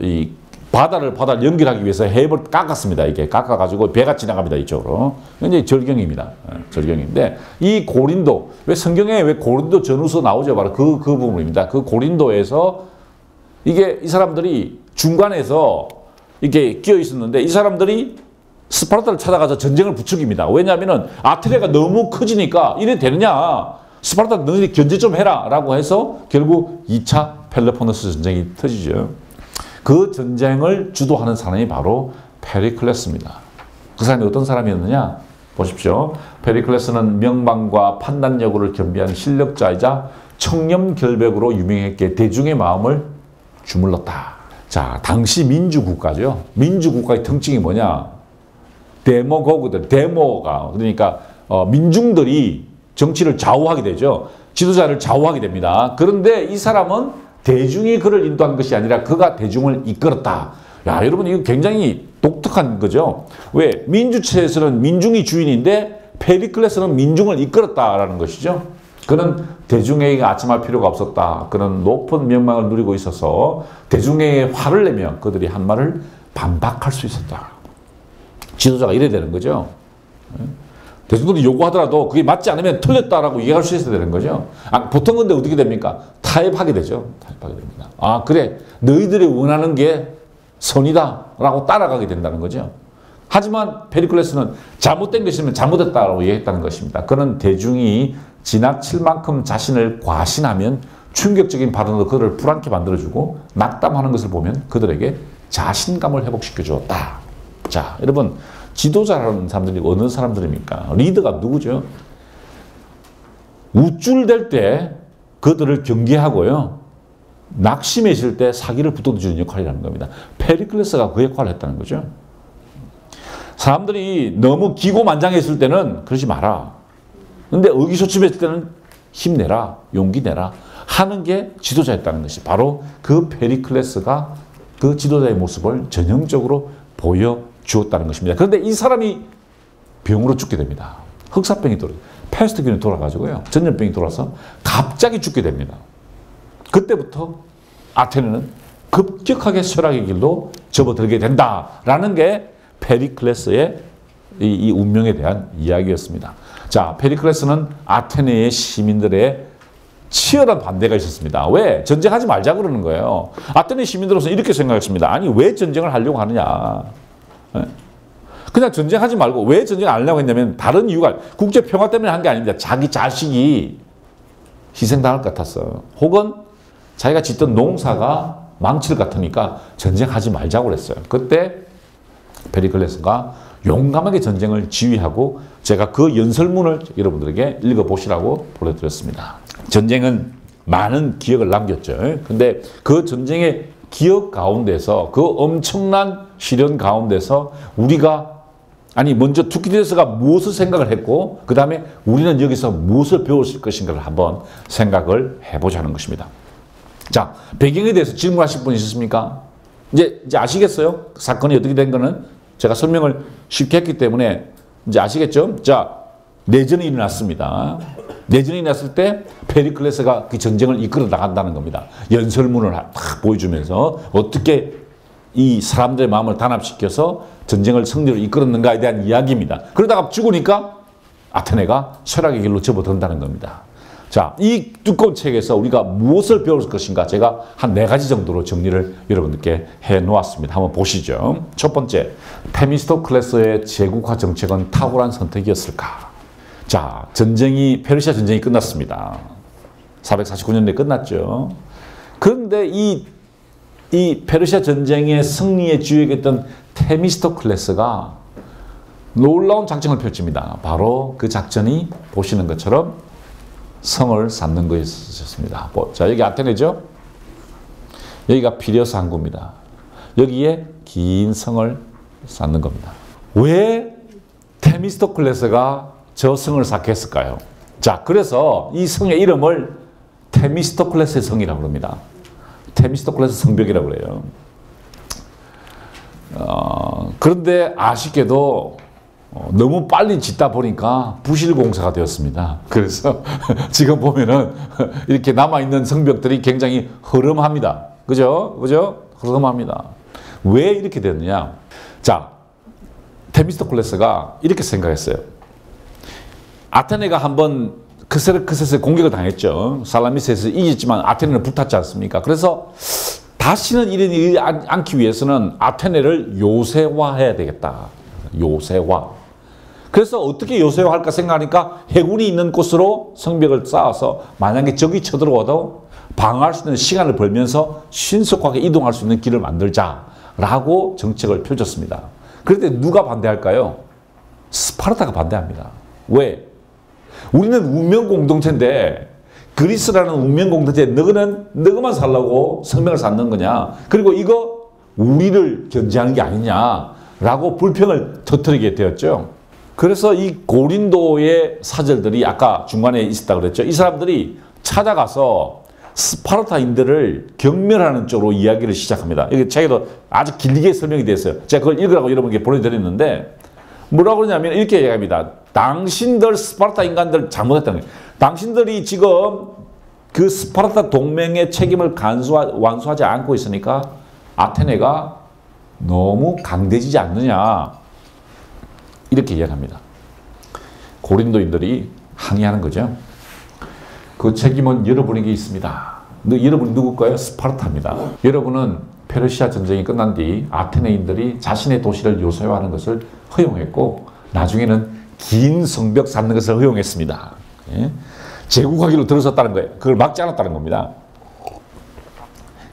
이 바다를 연결하기 위해서 해협을 깎았습니다. 이게 깎아가지고 배가 지나갑니다. 이쪽으로. 이제 절경입니다. 절경인데, 이 고린도, 왜 성경에 왜 고린도 전후서 나오죠? 바로 그 부분입니다. 그 고린도에서 이 사람들이 중간에서 이게 끼어 있었는데, 이 사람들이 스파르타를 찾아가서 전쟁을 부추깁니다. 왜냐하면 아테네가 너무 커지니까 이래 되느냐, 스파르타 너희들이 견제 좀 해라 라고 해서 결국 2차 펠로폰네소 전쟁이 터지죠. 그 전쟁을 주도하는 사람이 바로 페리클레스입니다. 그 사람이 어떤 사람이었느냐 보십시오. 페리클레스는 명방과 판단력을 겸비한 실력자이자 청렴결백으로 유명했기에 대중의 마음을 주물렀다. 자, 당시 민주국가죠. 민주국가의 특징이 뭐냐? 데모고거든. 데모가, 그러니까 민중들이 정치를 좌우하게 되죠. 지도자를 좌우하게 됩니다. 그런데 이 사람은 대중이 그를 인도한 것이 아니라 그가 대중을 이끌었다. 야, 여러분, 이거 굉장히 독특한 거죠. 왜? 민주체에서는 민중이 주인인데 페리클레스는 민중을 이끌었다라는 것이죠. 그는 대중에게 아첨할 필요가 없었다. 그는 높은 명망을 누리고 있어서 대중에게 화를 내며 그들이 한 말을 반박할 수 있었다. 지도자가 이래야 되는 거죠. 대중들이 요구하더라도 그게 맞지 않으면 틀렸다라고 얘기할 수 있어야 되는 거죠. 보통 근데 어떻게 됩니까? 타협하게 되죠. 타협하게 됩니다. 아, 그래. 너희들이 원하는 게 선이다라고 따라가게 된다는 거죠. 하지만 페리클레스는 잘못된 것이면 잘못했다라고 얘기했다는 것입니다. 그는 대중이 지나칠 만큼 자신을 과신하면 충격적인 발언으로 그를 불안케 만들어주고 낙담하는 것을 보면 그들에게 자신감을 회복시켜 주었다. 자, 여러분, 지도자라는 사람들이 어느 사람들입니까? 리더가 누구죠? 우쭐댈 때 그들을 경계하고요, 낙심해질 때 사기를 붙어주는 역할이라는 겁니다. 페리클레스가 그 역할을 했다는 거죠. 사람들이 너무 기고만장했을 때는 그러지 마라. 근데 의기소침했을 때는 힘내라, 용기 내라 하는 게 지도자였다는 것이 바로 그 페리클레스가 그 지도자의 모습을 전형적으로 보여주었다는 것입니다. 그런데 이 사람이 병으로 죽게 됩니다. 흑사병이 돌아요. 패스트균이 돌아가지고요, 전염병이 돌아서 갑자기 죽게 됩니다. 그때부터 아테네는 급격하게 쇠락의 길로 접어들게 된다라는 게 페리클레스의 이 운명에 대한 이야기였습니다. 자, 페리클레스는 아테네의 시민들의 치열한 반대가 있었습니다. 왜? 전쟁하지 말자 그러는 거예요. 아테네 시민들로서는 이렇게 생각했습니다. 아니, 왜 전쟁을 하려고 하느냐. 그냥 전쟁하지 말고 왜 전쟁을 안 하려고 했냐면 다른 이유가 국제 평화 때문에 한 게 아닙니다. 자기 자식이 희생당할 것 같았어요. 혹은 자기가 짓던 농사가 망칠 것 같으니까 전쟁하지 말자고 그랬어요. 그때 페리클레스가 용감하게 전쟁을 지휘하고 제가 그 연설문을 여러분들에게 읽어보시라고 보내드렸습니다. 전쟁은 많은 기억을 남겼죠. 근데 그 전쟁의 기억 가운데서, 그 엄청난 시련 가운데서 우리가, 아니 먼저 투키디데스가 무엇을 생각을 했고 그 다음에 우리는 여기서 무엇을 배울 것인가를 한번 생각을 해보자는 것입니다. 자, 배경에 대해서 질문하실 분 있으십니까? 이제 아시겠어요? 사건이 어떻게 된 거는 제가 설명을 쉽게 했기 때문에 이제 아시겠죠? 자, 내전이 일어났습니다. 내전이 일어났을 때 페리클레스가 그 전쟁을 이끌어 나간다는 겁니다. 연설문을 딱 보여주면서 어떻게 이 사람들의 마음을 단합시켜서 전쟁을 승리로 이끌었는가에 대한 이야기입니다. 그러다가 죽으니까 아테네가 쇠락의 길로 접어든다는 겁니다. 자, 이 두꺼운 책에서 우리가 무엇을 배울 것인가 제가 한 4가지 정도로 정리를 여러분들께 해놓았습니다. 한번 보시죠. 첫 번째, 테미스토클레스의 제국화 정책은 탁월한 선택이었을까? 자, 페르시아 전쟁이 끝났습니다. 449년에 끝났죠. 그런데 이 페르시아 전쟁의 승리에 주역했던 테미스토클레스가 놀라운 작전을 펼칩니다. 바로 그 작전이 보시는 것처럼 성을 쌓는 것이었습니다. 자, 여기 아테네죠. 여기가 피레스 항구입니다. 여기에 긴 성을 쌓는 겁니다. 왜 테미스토클레스가 저 성을 쌓게 했을까요? 자, 그래서 이 성의 이름을 테미스토클레스의 성이라고 합니다. 테미스토클레스 성벽이라고 그래요. 그런데 아쉽게도 너무 빨리 짓다 보니까 부실공사가 되었습니다. 그래서 지금 보면은 이렇게 남아있는 성벽들이 굉장히 허름합니다. 그죠? 그죠? 허름합니다. 왜 이렇게 됐느냐? 자, 테미스토클레스가 이렇게 생각했어요. 아테네가 한번 크세르크세스에 공격을 당했죠. 살라미스에서 이겼지만 아테네는 붙었지 않습니까? 그래서 다시는 이런 일이 않기 위해서는 아테네를 요새화해야 되겠다. 요새화. 그래서 어떻게 요새화할까 생각하니까 해군이 있는 곳으로 성벽을 쌓아서 만약에 적이 쳐들어와도 방어할 수 있는 시간을 벌면서 신속하게 이동할 수 있는 길을 만들자라고 정책을 펼쳤습니다. 그런데 누가 반대할까요? 스파르타가 반대합니다. 왜? 우리는 운명 공동체인데 그리스라는 운명 공동체에 너희만 살라고 성명을 쌓는 거냐? 그리고 이거 우리를 견제하는 게 아니냐라고 불평을 터뜨리게 되었죠. 그래서 이 고린도의 사절들이 아까 중간에 있었다고 그랬죠. 이 사람들이 찾아가서 스파르타인들을 경멸하는 쪽으로 이야기를 시작합니다. 이게 책에도 아주 길게 설명이 됐어요. 제가 그걸 읽으라고 여러분께 보내드렸는데 뭐라고 그러냐면 이렇게 얘기합니다. 당신들 스파르타 인간들 잘못했다는 거예요. 당신들이 지금 그 스파르타 동맹의 책임을 완수하지 않고 있으니까 아테네가 너무 강대지지 않느냐 이렇게 이야기합니다. 고린도인들이 항의하는 거죠. 그 책임은 여러분에게 있습니다. 여러분이 누굴까요? 스파르타입니다. 여러분은 페르시아 전쟁이 끝난 뒤 아테네인들이 자신의 도시를 요새화하는 것을 허용했고 나중에는 긴 성벽 쌓는 것을 허용했습니다. 예? 제국하기로 들어섰다는 거예요. 그걸 막지 않았다는 겁니다.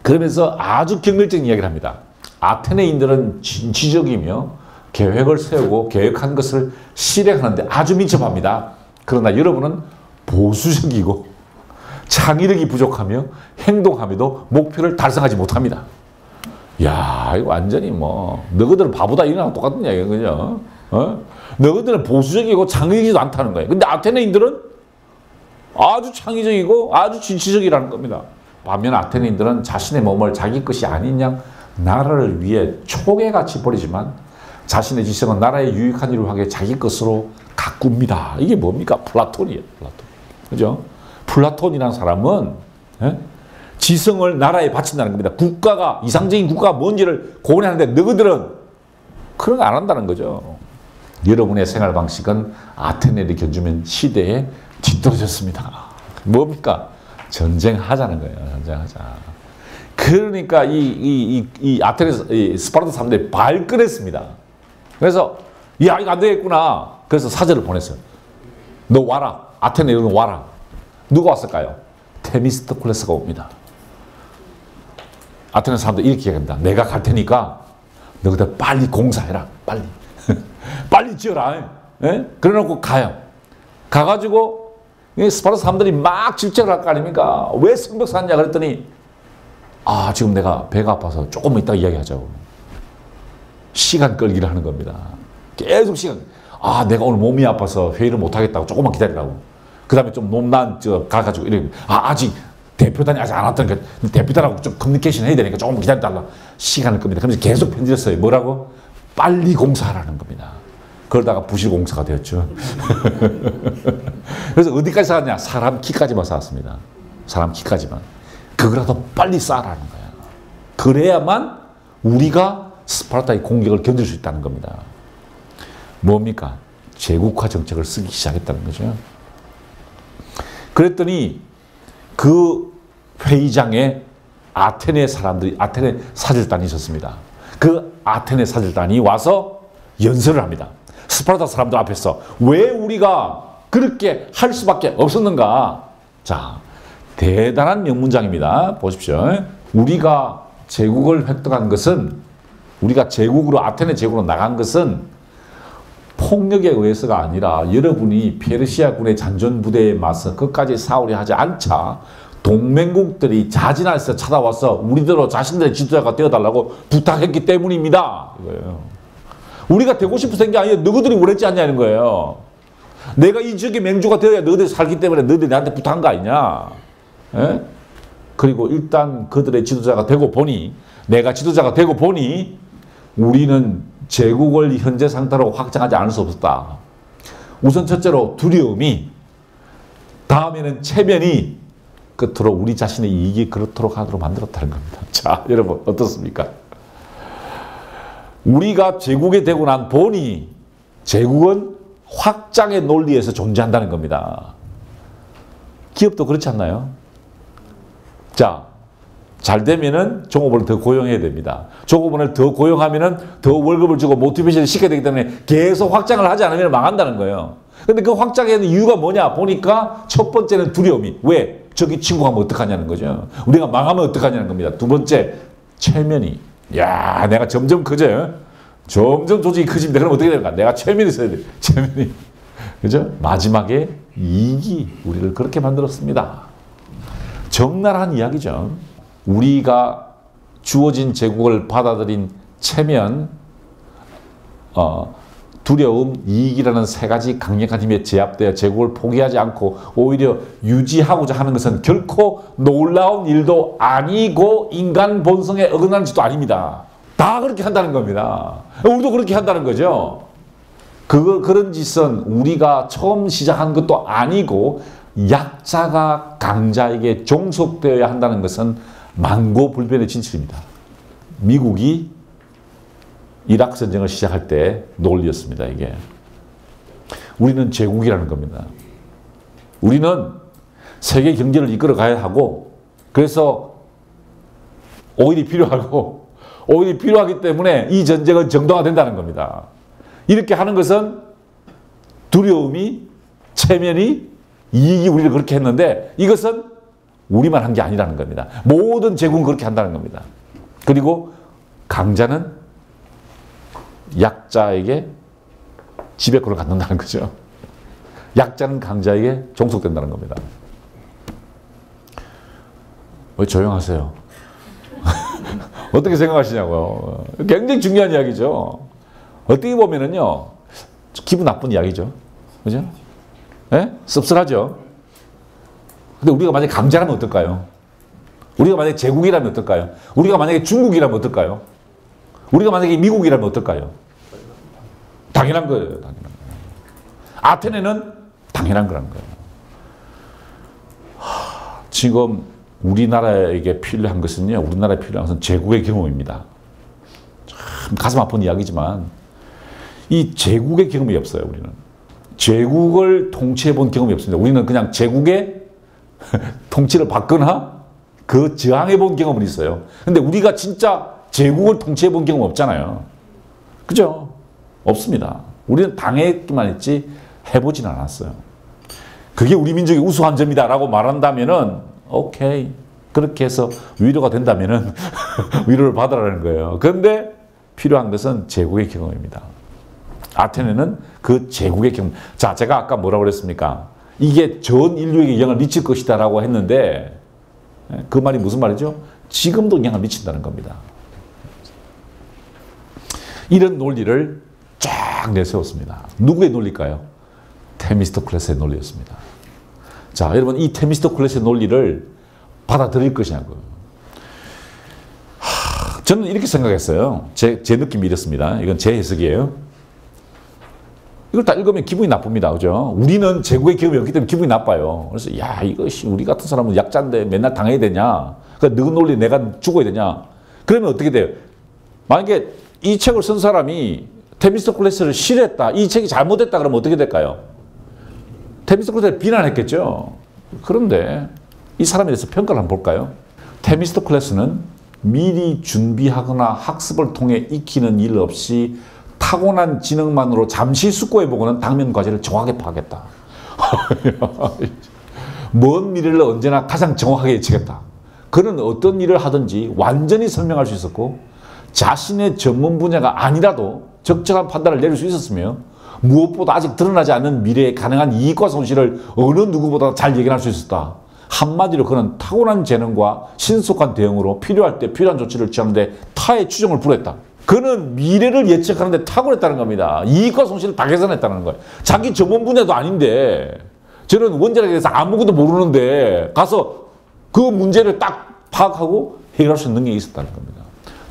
그러면서 아주 경멸적인 이야기를 합니다. 아테네인들은 진취적이며 계획을 세우고 계획한 것을 실행하는데 아주 민첩합니다. 그러나 여러분은 보수적이고 창의력이 부족하며 행동함에도 목표를 달성하지 못합니다. 야, 이거 완전히 뭐 너희들은 바보다 이거랑 똑같은 이야기야, 그죠? 너희들은 보수적이고 창의적이지도 않다는 거예요. 근데 아테네인들은 아주 창의적이고 아주 진취적이라는 겁니다. 반면 아테네인들은 자신의 몸을 자기 것이 아닌 양 나라를 위해 초계같이 버리지만 자신의 지성은 나라에 유익한 일을 하게 자기 것으로 가꿉니다. 이게 뭡니까? 플라톤이에요. 플라톤. 그죠? 플라톤이라는 사람은 지성을 나라에 바친다는 겁니다. 국가가 이상적인 국가가 뭔지를 고민하는데 너희들은 그런 거 안 한다는 거죠. 여러분의 생활 방식은 아테네를 견주면 시대에 뒤떨어졌습니다. 뭡니까? 전쟁하자는 거예요. 전쟁하자. 그러니까 이 아테네 스파르타 사람들이 발끈했습니다. 그래서 야 이거 안 되겠구나. 그래서 사절을 보냈어요. 너 와라. 아테네 여러분 와라. 누가 왔을까요? 테미스토클레스가 옵니다. 아테네 사람들 이렇게 얘기합니다. 내가 갈 테니까 너희들 빨리 공사해라. 빨리. 빨리 지어라. 예? 그래놓고 가요. 가가지고 스파르타 사람들이 막 질책을 할 거 아닙니까? 왜 성벽 쌓냐 그랬더니 아 지금 내가 배가 아파서 조금 이따 이야기하자고. 시간 끌기를 하는 겁니다. 계속 시간. 아 내가 오늘 몸이 아파서 회의를 못하겠다고 조금만 기다리라고. 그 다음에 좀 nom난 가가지고 이렇게 아직 대표단이 아직 안 왔다니까 대표단하고 좀 커뮤니케이션 해야 되니까 조금 기다려달라. 시간을 끕니다. 그러면서 계속 편지를 써요. 뭐라고? 빨리 공사하라는 겁니다. 그러다가 부실공사가 되었죠. 그래서 어디까지 쌓았냐? 사람 키까지만 쌓았습니다. 사람 키까지만. 그거라도 빨리 쌓으라는 거야. 그래야만 우리가 스파르타의 공격을 견딜 수 있다는 겁니다. 뭡니까? 제국화 정책을 쓰기 시작했다는 거죠. 그랬더니 그 회의장에 아테네 사절단이 있었습니다. 그 아테네 사절단이 와서 연설을 합니다. 스파르타 사람들 앞에서 왜 우리가 그렇게 할 수밖에 없었는가? 자, 대단한 명문장입니다. 보십시오. 우리가 제국을 획득한 것은 우리가 제국으로 아테네 제국으로 나간 것은 폭력에 의해서가 아니라 여러분이 페르시아군의 잔존부대에 맞서 끝까지 싸우려 하지 않자 동맹국들이 자진해서 찾아와서 우리들로 자신들의 지도자가 되어달라고 부탁했기 때문입니다. 이거예요. 우리가 되고 싶어서 한 게 아니에요. 너희들이 원했지 않냐는 거예요. 내가 이 지역의 맹주가 되어야 너희들이 살기 때문에 너희들이 나한테 부탁한 거 아니냐. 에? 그리고 일단 그들의 지도자가 되고 보니, 내가 지도자가 되고 보니 우리는 제국을 현재 상태로 확장하지 않을 수 없었다. 우선 첫째로 두려움이, 다음에는 체면이 끝으로 우리 자신의 이익이 그렇도록 하도록 만들었다는 겁니다. 자, 여러분 어떻습니까? 우리가 제국이 되고 난 보니 제국은 확장의 논리에서 존재한다는 겁니다. 기업도 그렇지 않나요? 자, 잘 되면은 종업원을 더 고용해야 됩니다. 종업원을 더 고용하면은 더 월급을 주고 모티베이션을 시켜야 되기 때문에 계속 확장을 하지 않으면 망한다는 거예요. 근데 그 확장의 이유가 뭐냐 보니까 첫 번째는 두려움이. 왜? 저기 친구가 하면 어떡하냐는 거죠. 우리가 망하면 어떡하냐는 겁니다. 두 번째, 체면이. 야, 내가 점점 커져요. 점점 조직이 커집니다. 그럼 어떻게 될까? 내가 체면이 있어야 돼. 체면이. 그죠? 마지막에 이익이 우리를 그렇게 만들었습니다. 적나라한 이야기죠. 우리가 주어진 제국을 받아들인 체면, 두려움, 이익이라는 세 가지 강력한 힘에 제압되어 제국을 포기하지 않고 오히려 유지하고자 하는 것은 결코 놀라운 일도 아니고 인간 본성에 어긋나는 짓도 아닙니다. 다 그렇게 한다는 겁니다. 우리도 그렇게 한다는 거죠. 그런 짓은 우리가 처음 시작한 것도 아니고 약자가 강자에게 종속되어야 한다는 것은 만고불변의 진실입니다. 미국이 이라크 전쟁을 시작할 때 논리였습니다. 이게 우리는 제국이라는 겁니다. 우리는 세계 경제를 이끌어 가야 하고, 그래서 오일이 필요하고, 오일이 필요하기 때문에 이 전쟁은 정당화된다는 겁니다. 이렇게 하는 것은 두려움이, 체면이, 이익이 우리를 그렇게 했는데 이것은 우리만 한 게 아니라는 겁니다. 모든 제국은 그렇게 한다는 겁니다. 그리고 강자는 약자에게 지배권을 갖는다는 거죠. 약자는 강자에게 종속된다는 겁니다. 왜 조용하세요? 어떻게 생각하시냐고요? 굉장히 중요한 이야기죠. 어떻게 보면은요, 기분 나쁜 이야기죠. 그죠? 예? 씁쓸하죠? 근데 우리가 만약에 강자라면 어떨까요? 우리가 만약에 제국이라면 어떨까요? 우리가 만약에 중국이라면 어떨까요? 우리가 만약에 미국이라면 어떨까요? 당연한 거예요. 당연한 거예요. 아테네는 당연한 거라는 거예요. 지금 우리나라에게 필요한 것은요, 우리나라에 필요한 것은 제국의 경험입니다. 참 가슴 아픈 이야기지만 이 제국의 경험이 없어요. 우리는 제국을 통치해 본 경험이 없습니다. 우리는 그냥 제국의 통치를 받거나 그 저항해 본 경험은 있어요. 근데 우리가 진짜 제국을 통치해 본 경험 없잖아요. 그죠? 없습니다. 우리는 당했기만 했지 해보진 않았어요. 그게 우리 민족의 우수한 점이다라고 말한다면은 오케이. 그렇게 해서 위로가 된다면은 위로를 받으라는 거예요. 그런데 필요한 것은 제국의 경험입니다. 아테네는 그 제국의 경험. 자, 제가 아까 뭐라고 그랬습니까? 이게 전 인류에게 영향을 미칠 것이다라고 했는데 그 말이 무슨 말이죠? 지금도 영향을 미친다는 겁니다. 이런 논리를 쫙 내세웠습니다. 누구의 논리일까요? 테미스토클레스의 논리였습니다. 자, 여러분 이 테미스토클레스의 논리를 받아들일 것이냐고요. 저는 이렇게 생각했어요. 제 느낌이 이렇습니다. 이건 제 해석이에요. 이걸 다 읽으면 기분이 나쁩니다. 그죠? 우리는 제국의 경험이 없기 때문에 기분이 나빠요. 그래서 야, 이것이 우리 같은 사람은 약자인데 맨날 당해야 되냐? 그러니까 너 논리 내가 죽어야 되냐? 그러면 어떻게 돼요? 만약에 이 책을 쓴 사람이 테미스토클레스를 싫어했다. 이 책이 잘못됐다 그러면 어떻게 될까요? 테미스토클레스를 비난했겠죠. 그런데 이 사람에 대해서 평가를 한번 볼까요? 테미스토클레스는 미리 준비하거나 학습을 통해 익히는 일 없이 타고난 지능만으로 잠시 숙고해보고는 당면 과제를 정확하게 파악했다. 먼 미래를 언제나 가장 정확하게 예측했다. 그는 어떤 일을 하든지 완전히 설명할 수 있었고 자신의 전문 분야가 아니라도 적절한 판단을 내릴 수 있었으며 무엇보다 아직 드러나지 않는 미래에 가능한 이익과 손실을 어느 누구보다 잘 예견할 수 있었다. 한마디로 그는 타고난 재능과 신속한 대응으로 필요할 때 필요한 조치를 취하는데 타의 추종을 불허했다. 그는 미래를 예측하는데 탁월했다는 겁니다. 이익과 손실을 다 계산했다는 거예요. 자기 전문 분야도 아닌데 저는 원자력에 대해서 아무것도 모르는데 가서 그 문제를 딱 파악하고 해결할 수 있는 능력이 있었다는 겁니다.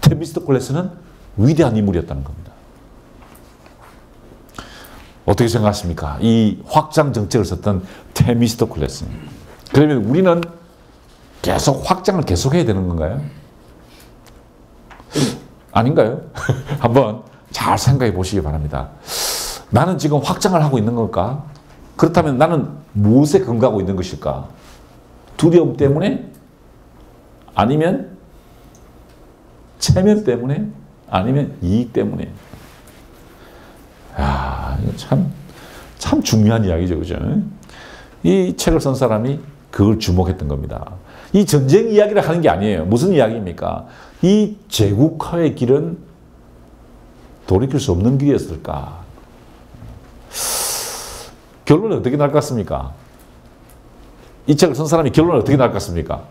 테미스토클레스는 위대한 인물이었다는 겁니다. 어떻게 생각하십니까? 이 확장 정책을 썼던 테미스토클레스. 그러면 우리는 계속 확장을 계속해야 되는 건가요? 아닌가요? 한번 잘 생각해 보시기 바랍니다. 나는 지금 확장을 하고 있는 걸까? 그렇다면 나는 무엇에 근거하고 있는 것일까? 두려움 때문에? 아니면 체면 때문에? 아니면 이익 때문에? 야, 이거 참 중요한 이야기죠, 그죠? 이 책을 쓴 사람이 그걸 주목했던 겁니다. 이 전쟁 이야기를 하는 게 아니에요. 무슨 이야기입니까? 이 제국화의 길은 돌이킬 수 없는 길이었을까? 결론은 어떻게 날 것 같습니까? 이 책을 쓴 사람이 결론은 어떻게 날 것 같습니까?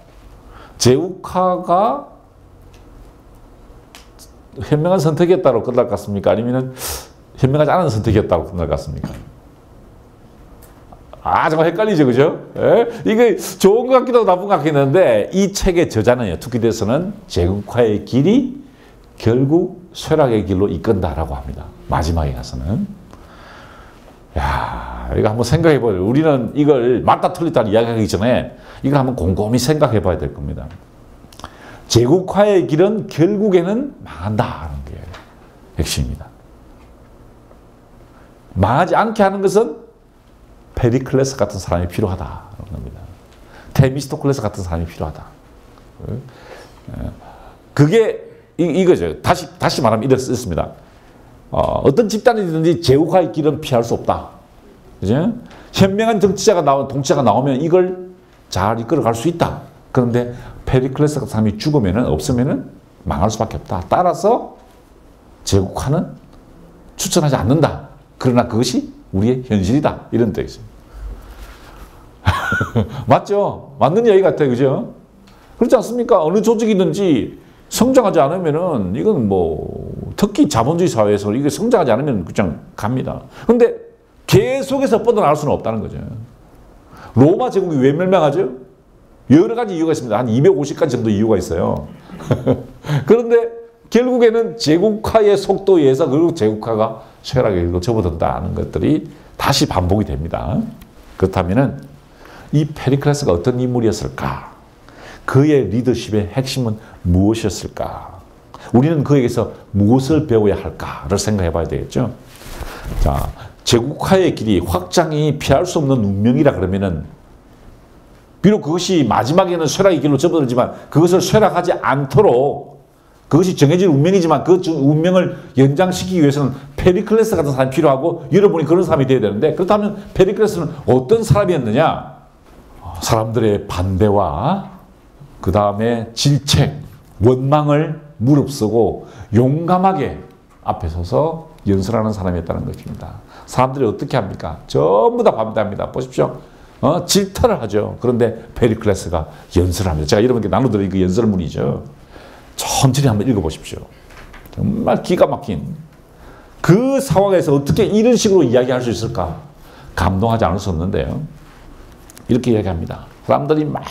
제국화가 현명한 선택이었다고 끝날 것 같습니까? 아니면 현명하지 않은 선택이었다고 끝날 것 같습니까? 정말 헷갈리죠, 그죠? 예? 이게 좋은 것 같기도 하고 나쁜 것 같긴 한데, 이 책의 저자는 투키디스는 제국화의 길이 결국 쇠락의 길로 이끈다라고 합니다. 마지막에 가서는. 야, 이거 한번 생각해 봐요. 우리는 이걸 맞다 틀리다 이야기하기 전에 이걸 한번 곰곰이 생각해 봐야 될 겁니다. 제국화의 길은 결국에는 망한다는 게 핵심입니다. 망하지 않게 하는 것은 페리클레스 같은 사람이 필요하다는 겁니다. 테미스토클레스 같은 사람이 필요하다. 그게 이거죠. 다시 말하면 이렇습니다. 어떤 집단이든지 제국화의 길은 피할 수 없다. 그죠? 현명한 통치자가 나오면 이걸 잘 이끌어갈 수 있다. 그런데 페리클레스 같은 사람이 없으면은 망할 수밖에 없다. 따라서 제국화는 추천하지 않는다. 그러나 그것이 우리의 현실이다. 이런 뜻이죠. 맞죠? 맞는 이야기 같아요. 그죠? 그렇지 않습니까? 어느 조직이든지 성장하지 않으면은 이건 특히 자본주의 사회에서 이게 성장하지 않으면 그냥 갑니다. 근데 계속해서 뻗어나갈 수는 없다는 거죠. 로마 제국이 왜 멸망하죠? 여러 가지 이유가 있습니다. 한 250가지 정도 이유가 있어요. 그런데 결국에는 제국화의 속도에 의해서 결국 제국화가 쇠락에 접어든다는 것들이 다시 반복이 됩니다. 그렇다면은 이 페리클레스가 어떤 인물이었을까? 그의 리더십의 핵심은 무엇이었을까? 우리는 그에게서 무엇을 배워야 할까를 생각해 봐야 되겠죠. 자, 제국화의 길이 확장이 피할 수 없는 운명이라 그러면은 비록 그것이 마지막에는 쇠락의 길로 접어들지만 그것을 쇠락하지 않도록 그것이 정해진 운명이지만 그 운명을 연장시키기 위해서는 페리클레스 같은 사람이 필요하고 여러분이 그런 사람이 되어야 되는데 그렇다면 페리클레스는 어떤 사람이었느냐? 사람들의 반대와 그 다음에 질책, 원망을 무릅쓰고 용감하게 앞에 서서 연설하는 사람이었다는 것입니다. 사람들이 어떻게 합니까? 전부 다 반대합니다. 보십시오. 질타를 하죠. 그런데 페리클레스가 연설을 합니다. 제가 여러분께 나눠드린 그 연설문이죠. 천천히 한번 읽어보십시오. 정말 기가 막힌 그 상황에서 어떻게 이런 식으로 이야기할 수 있을까? 감동하지 않을 수 없는데요. 이렇게 이야기합니다. 사람들이 막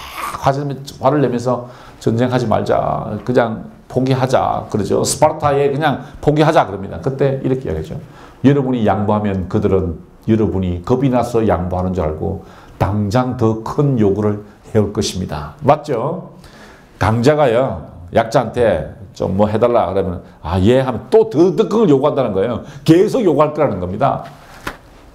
화를 내면서 전쟁하지 말자, 그냥 포기하자 그러죠. 스파르타에 그냥 포기하자 그럽니다. 그때 이렇게 이야기하죠. 여러분이 양보하면 그들은 여러분이 겁이 나서 양보하는 줄 알고 당장 더 큰 요구를 해올 것입니다. 맞죠? 강자가요 약자한테 좀 해달라 그러면 예 하면 또 더 큰 걸 요구한다는 거예요. 계속 요구할 거라는 겁니다.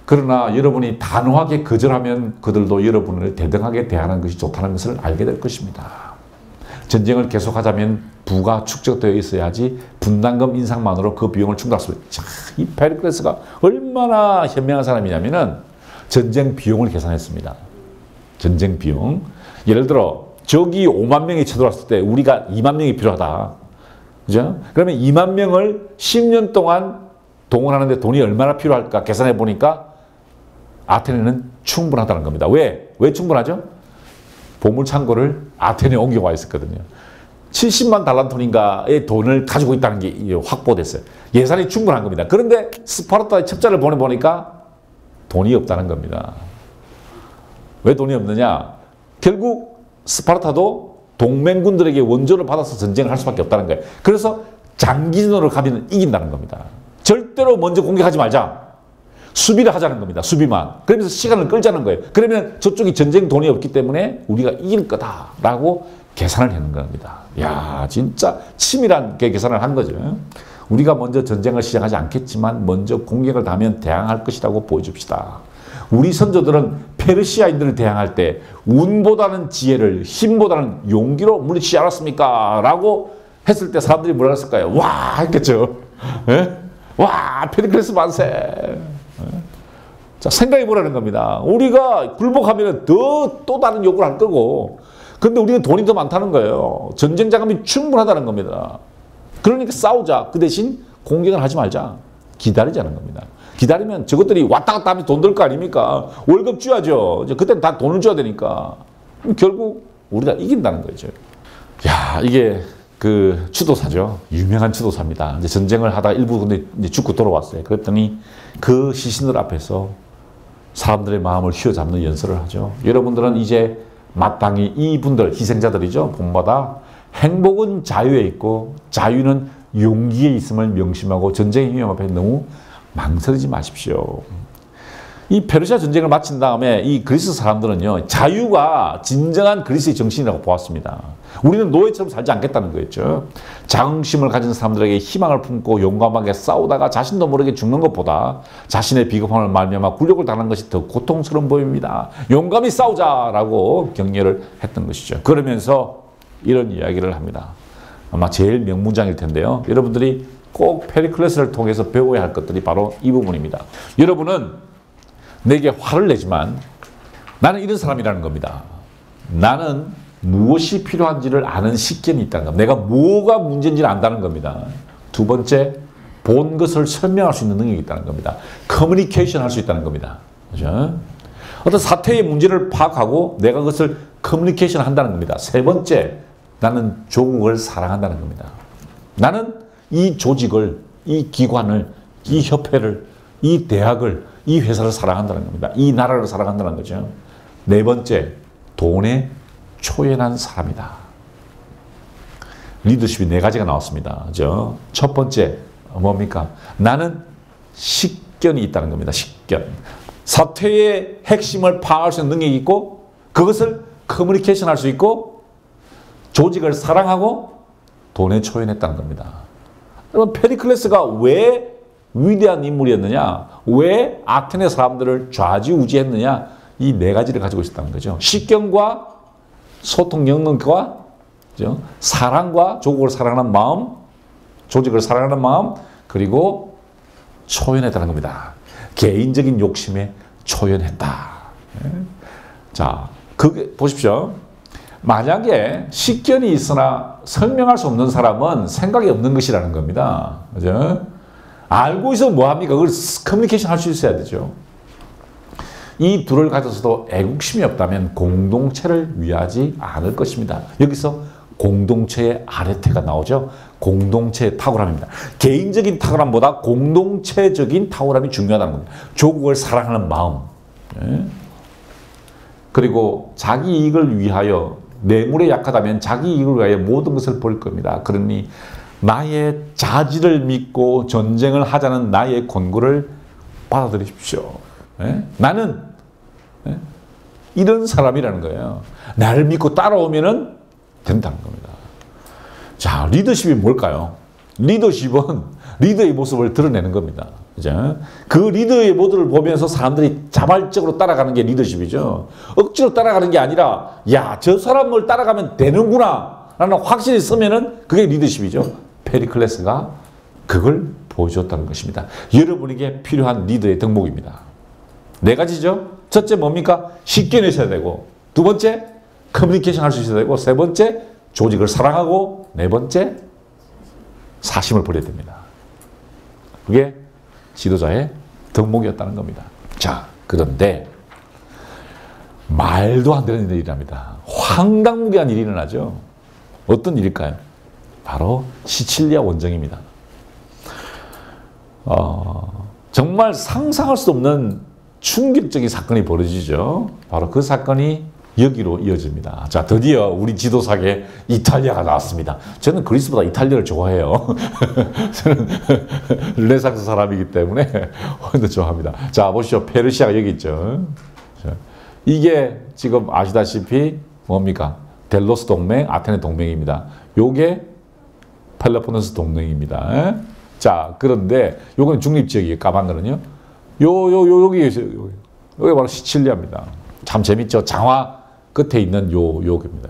그러나 여러분이 단호하게 거절하면 그들도 여러분을 대등하게 대하는 것이 좋다는 것을 알게 될 것입니다. 전쟁을 계속하자면 부가 축적되어 있어야지 분담금 인상만으로 그 비용을 충당할 수 있다. 이 페리클레스가 얼마나 현명한 사람이냐면은 전쟁 비용을 계산했습니다. 전쟁 비용. 예를 들어 적이 5만 명이 쳐들어왔을 때 우리가 2만 명이 필요하다. 그죠? 그러면 2만 명을 10년 동안 동원하는데 돈이 얼마나 필요할까 계산해 보니까 아테네는 충분하다는 겁니다. 왜 충분하죠? 보물창고를 아테네에 옮겨와 있었거든요. 70만 달란톤인가의 돈을 가지고 있다는 게 확보됐어요. 예산이 충분한 겁니다. 그런데 스파르타의 첩자를 보내보니까 돈이 없다는 겁니다. 왜 돈이 없느냐? 결국 스파르타도 동맹군들에게 원조를 받아서 전쟁을 할 수밖에 없다는 거예요. 그래서 장기전으로 가면 이긴다는 겁니다. 절대로 먼저 공격하지 말자. 수비를 하자는 겁니다. 수비만. 그러면서 시간을 끌자는 거예요. 그러면 저쪽이 전쟁 돈이 없기 때문에 우리가 이길 거다라고 계산을 하는 겁니다. 야, 진짜 치밀한 계산을 한 거죠. 우리가 먼저 전쟁을 시작하지 않겠지만 먼저 공격을 하면 대항할 것이라고 보여줍시다. 우리 선조들은 페르시아인들을 대항할 때 운보다는 지혜를, 힘보다는 용기로 물리치지 않았습니까? 라고 했을 때 사람들이 뭐라 했을까요? 와! 했겠죠. 예? 와! 페리클레스 만세! 자, 생각해 보라는 겁니다. 우리가 굴복하면 또 다른 요구를 할 거고, 근데 우리는 돈이 더 많다는 거예요. 전쟁 자금이 충분하다는 겁니다. 그러니까 싸우자. 그 대신 공격을 하지 말자. 기다리자는 겁니다. 기다리면 저것들이 왔다 갔다 하면 돈 들 거 아닙니까? 월급 줘야죠. 그때는 다 돈을 줘야 되니까. 결국 우리가 이긴다는 거죠. 야, 이게 그 추도사죠. 유명한 추도사입니다. 이제 전쟁을 하다 일부 근데 이제 죽고 돌아왔어요. 그랬더니 그 시신들 앞에서 사람들의 마음을 휘어잡는 연설을 하죠. 여러분들은 이제 마땅히 이분들, 희생자들이죠. 본받아 행복은 자유에 있고 자유는 용기에 있음을 명심하고 전쟁의 위험 앞에 너무 망설이지 마십시오. 이 페르시아 전쟁을 마친 다음에 이 그리스 사람들은요, 자유가 진정한 그리스의 정신이라고 보았습니다. 우리는 노예처럼 살지 않겠다는 거였죠. 자긍심을 가진 사람들에게 희망을 품고 용감하게 싸우다가 자신도 모르게 죽는 것보다 자신의 비겁함을 말미암아 굴욕을 당하는 것이 더 고통스러운 보입니다. 용감히 싸우자라고 격려를 했던 것이죠. 그러면서 이런 이야기를 합니다. 아마 제일 명문장일 텐데요. 여러분들이 꼭 페리클레스를 통해서 배워야 할 것들이 바로 이 부분입니다. 여러분은 내게 화를 내지만 나는 이런 사람이라는 겁니다. 나는 무엇이 필요한지를 아는 식견이 있다는 겁니다. 내가 뭐가 문제인지를 안다는 겁니다. 두 번째, 본 것을 설명할 수 있는 능력이 있다는 겁니다. 커뮤니케이션 할 수 있다는 겁니다. 그죠? 어떤 사태의 문제를 파악하고 내가 그것을 커뮤니케이션 한다는 겁니다. 세 번째, 나는 조국을 사랑한다는 겁니다. 나는 이 조직을, 이 기관을, 이 협회를, 이 대학을, 이 회사를 사랑한다는 겁니다. 이 나라를 사랑한다는 거죠. 네 번째, 돈에 초연한 사람이다. 리더십이 네 가지가 나왔습니다. 그죠? 첫 번째, 뭡니까? 나는 식견이 있다는 겁니다. 식견. 사태의 핵심을 파악할 수 있는 능력이 있고, 그것을 커뮤니케이션 할 수 있고, 조직을 사랑하고, 돈에 초연했다는 겁니다. 여러분, 페리클레스가 왜 위대한 인물이었느냐? 왜 아테네 사람들을 좌지우지했느냐? 이 네 가지를 가지고 있었다는 거죠. 식견과 소통 역량과 사랑과 조국을 사랑하는 마음, 조직을 사랑하는 마음, 그리고 초연했다는 겁니다. 개인적인 욕심에 초연했다. 자, 그게 보십시오. 만약에 식견이 있으나 설명할 수 없는 사람은 생각이 없는 것이라는 겁니다. 그죠? 알고 있으면 뭐합니까? 그걸 커뮤니케이션 할 수 있어야 되죠. 이 둘을 가져서도 애국심이 없다면 공동체를 위하지 않을 것입니다. 여기서 공동체의 아래태가 나오죠. 공동체의 탁월함입니다. 개인적인 탁월함보다 공동체적인 탁월함이 중요하다는 겁니다. 조국을 사랑하는 마음. 그리고 자기 이익을 위하여, 뇌물에 약하다면 자기 이익을 위하여 모든 것을 버릴 겁니다. 그러니 나의 자질을 믿고 전쟁을 하자는 나의 권고를 받아들이십시오. 나는 이런 사람이라는 거예요. 나를 믿고 따라오면 된다는 겁니다. 자, 리더십이 뭘까요? 리더십은 리더의 모습을 드러내는 겁니다. 그죠? 그 리더의 모습을 보면서 사람들이 자발적으로 따라가는 게 리더십이죠. 억지로 따라가는 게 아니라, 야, 저 사람을 따라가면 되는구나 라는 확신이 서면은 그게 리더십이죠. 페리클레스가 그걸 보여줬다는 것입니다. 여러분에게 필요한 리더의 덕목입니다. 네 가지죠. 첫째 뭡니까? 식견이 있어야 되고, 두 번째 커뮤니케이션 할 수 있어야 되고, 세 번째 조직을 사랑하고, 네 번째 사심을 버려야 됩니다. 그게 지도자의 덕목이었다는 겁니다. 자, 그런데 말도 안 되는 일이랍니다. 황당무계한 일이 일어나죠. 어떤 일일까요? 바로 시칠리아 원정입니다. 정말 상상할 수 없는 충격적인 사건이 벌어지죠. 바로 그 사건이 여기로 이어집니다. 자, 드디어 우리 지도사계 이탈리아가 나왔습니다. 저는 그리스보다 이탈리아를 좋아해요. 저는 르네상스 사람이기 때문에 훨씬 더 좋아합니다. 자, 보시죠. 페르시아가 여기 있죠. 자, 이게 지금 아시다시피 뭡니까? 델로스 동맹, 아테네 동맹입니다. 요게 펠로폰네소 동맹입니다. 자, 그런데 요건 중립지역이에요. 까만 거는요. 여기 바로 시칠리아입니다. 참 재밌죠. 장화 끝에 있는 요겁니다.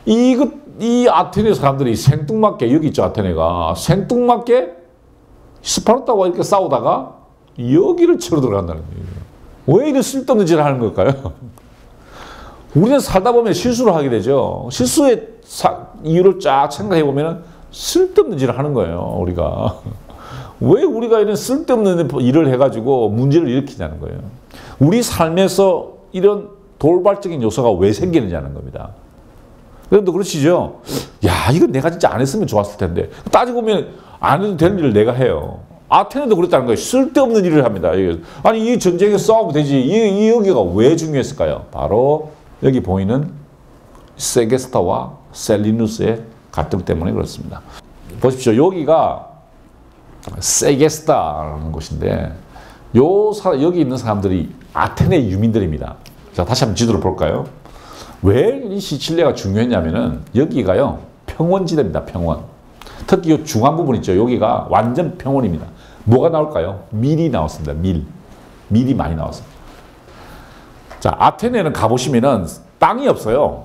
이 아테네 사람들이 생뚱맞게 여기 있죠. 아테네가 생뚱맞게 스파르타와 이렇게 싸우다가 여기를 치러 들어간다는 거예요. 왜 이런 쓸데없는 짓을 하는 걸까요? 우리는 살다 보면 실수를 하게 되죠. 실수의 이유를 쫙 생각해 보면 쓸데없는 짓을 하는 거예요. 우리가 왜 우리가 이런 쓸데없는 일을 해가지고 문제를 일으키냐는 거예요. 우리 삶에서 이런 돌발적인 요소가 왜 생기느냐는 겁니다. 그런데 그러시죠? 야, 이건 내가 진짜 안 했으면 좋았을 텐데. 따지고 보면 안 해도 되는 일을 내가 해요. 아테네도 그랬다는 거예요. 쓸데없는 일을 합니다. 아니, 이 전쟁에 싸우면 되지. 여기가 왜 중요했을까요? 바로 여기 보이는 세게스타와 셀리누스의 갈등 때문에 그렇습니다. 보십시오. 여기가 세게스타라는 곳인데 여기 있는 사람들이 아테네 유민들입니다. 자, 다시 한번 지도를 볼까요? 왜 이 시칠리아가 중요했냐면은 여기가요 평원지대입니다. 평원. 특히 이 중앙 부분 있죠. 여기가 완전 평원입니다. 뭐가 나올까요? 밀이 나왔습니다. 밀이 많이 나왔어요. 자, 아테네는 가보시면은 땅이 없어요.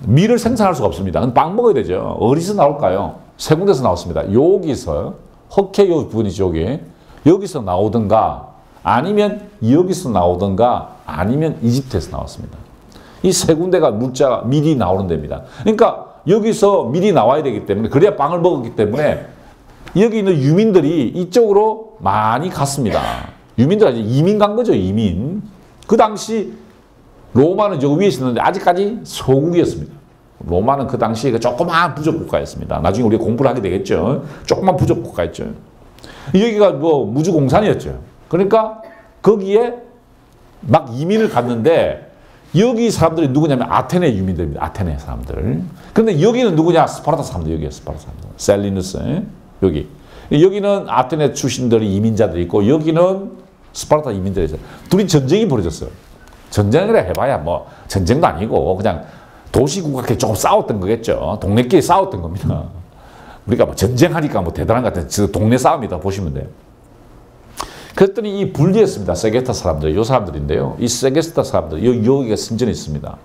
밀을 생산할 수가 없습니다. 빵 먹어야 되죠. 어디서 나올까요? 세 군데서 나왔습니다. 여기서 흑해요 부분이죠. 여기서 나오든가 아니면 여기서 나오든가 아니면 이집트에서 나왔습니다. 이 세 군데가 밀이 나오는 데입니다. 그러니까 여기서 밀이 나와야 되기 때문에 그래야 빵을 먹었기 때문에 여기 있는 유민들이 이쪽으로 많이 갔습니다. 유민들 이민 간 거죠. 이민. 그 당시 로마는 저 위에 있었는데 아직까지 소국이었습니다. 로마는 그 당시에 조그마한 부족 국가였습니다. 나중에 우리가 공부를 하게 되겠죠. 조그만 부족 국가였죠. 여기가 뭐 무주공산이었죠. 그러니까 거기에 막 이민을 갔는데 여기 사람들이 누구냐면 아테네 유민들입니다. 아테네 사람들. 그런데 여기는 누구냐? 스파르타 사람들. 여기에 스파르타 사람들. 셀리누스. 여기. 여기는 아테네 출신들이 이민자들이 있고 여기는 스파르타 이민들이 있어요. 둘이 전쟁이 벌어졌어요. 전쟁을 해봐야 뭐 전쟁도 아니고 그냥 도시국가끼리 조금 싸웠던 거겠죠. 동네끼리 싸웠던 겁니다. 우리가 뭐 전쟁하니까 뭐 대단한 것 같은 동네 싸움이다 보시면 돼요. 그랬더니 이 분리했습니다. 세게스타 사람들, 이 사람들인데요. 이 세게스타 사람들, 여기가 신전이 있습니다.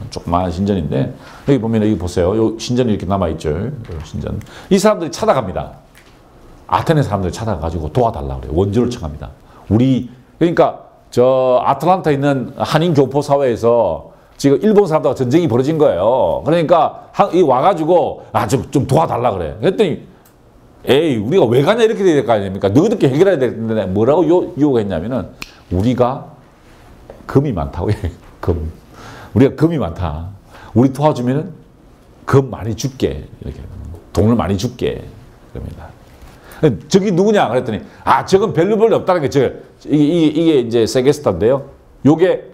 조그마한 신전인데 여기 보면 여기 보세요. 요 신전이 이렇게 남아있죠. 신전. 이 사람들이 찾아갑니다. 아테네 사람들이 찾아가지고 도와달라고 그래요. 원조를 청합니다. 그러니까 저 아틀란타에 있는 한인 교포 사회에서 지금 일본 사람들과 전쟁이 벌어진 거예요. 그러니까 와가지고 좀 도와달라 그래. 그랬더니 에이 우리가 왜 가냐 이렇게 될 거 아닙니까? 너희들께 해결해야 되는데 뭐라고 요구했냐면은 우리가 금이 많다고 해요. 금. 우리가 금이 많다. 우리 도와주면은 금 많이 줄게. 이렇게 돈을 많이 줄게. 그럽니다. 저기 누구냐 그랬더니 저건 별로 없다는 게 이게 이제 세게스타인데요. 요게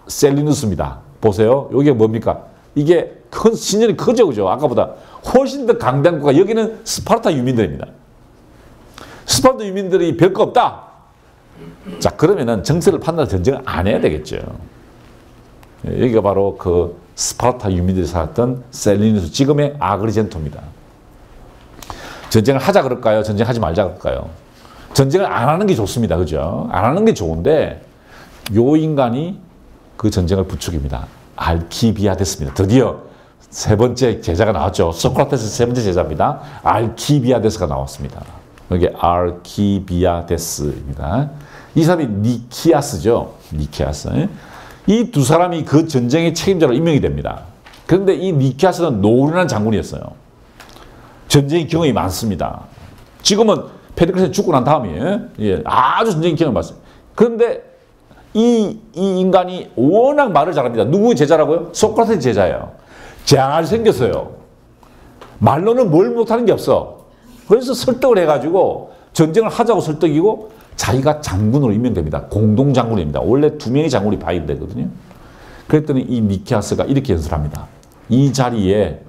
셀리누스입니다. 보세요. 요게 뭡니까? 이게 큰 신전이 크죠, 그죠? 아까보다 훨씬 더 강대한 국가. 여기는 스파르타 유민들입니다. 스파르타 유민들이 별거 없다. 자, 그러면은 정세를 판단해서 전쟁을 안 해야 되겠죠. 여기가 바로 그 스파르타 유민들이 살았던 셀리누스, 지금의 아그리젠토입니다. 전쟁을 하자 그럴까요? 전쟁하지 말자 그럴까요? 전쟁을 안 하는 게 좋습니다. 그죠? 안 하는 게 좋은데 요 인간이 그 전쟁을 부추깁니다. 알키비아데스입니다. 드디어 세 번째 제자가 나왔죠. 소크라테스 세 번째 제자입니다. 알키비아데스가 나왔습니다. 여기 알키비아데스입니다. 이 사람이 니키아스죠. 니키아스. 이 두 사람이 그 전쟁의 책임자로 임명이 됩니다. 그런데 이 니키아스는 노련한 장군이었어요. 전쟁의 경험이 많습니다. 지금은 페르클레스 죽고 난 다음에 아주 전쟁의 경험이 많습니다. 그런데 이 인간이 워낙 말을 잘합니다. 누구의 제자라고요? 소크라테스 제자예요. 잘생겼어요. 말로는 뭘 못하는 게 없어. 그래서 설득을 해가지고 전쟁을 하자고 설득이고 자기가 장군으로 임명됩니다. 공동장군입니다. 원래 두 명의 장군이 파견되거든요. 그랬더니 이 니케아스가 이렇게 연설합니다. 이 자리에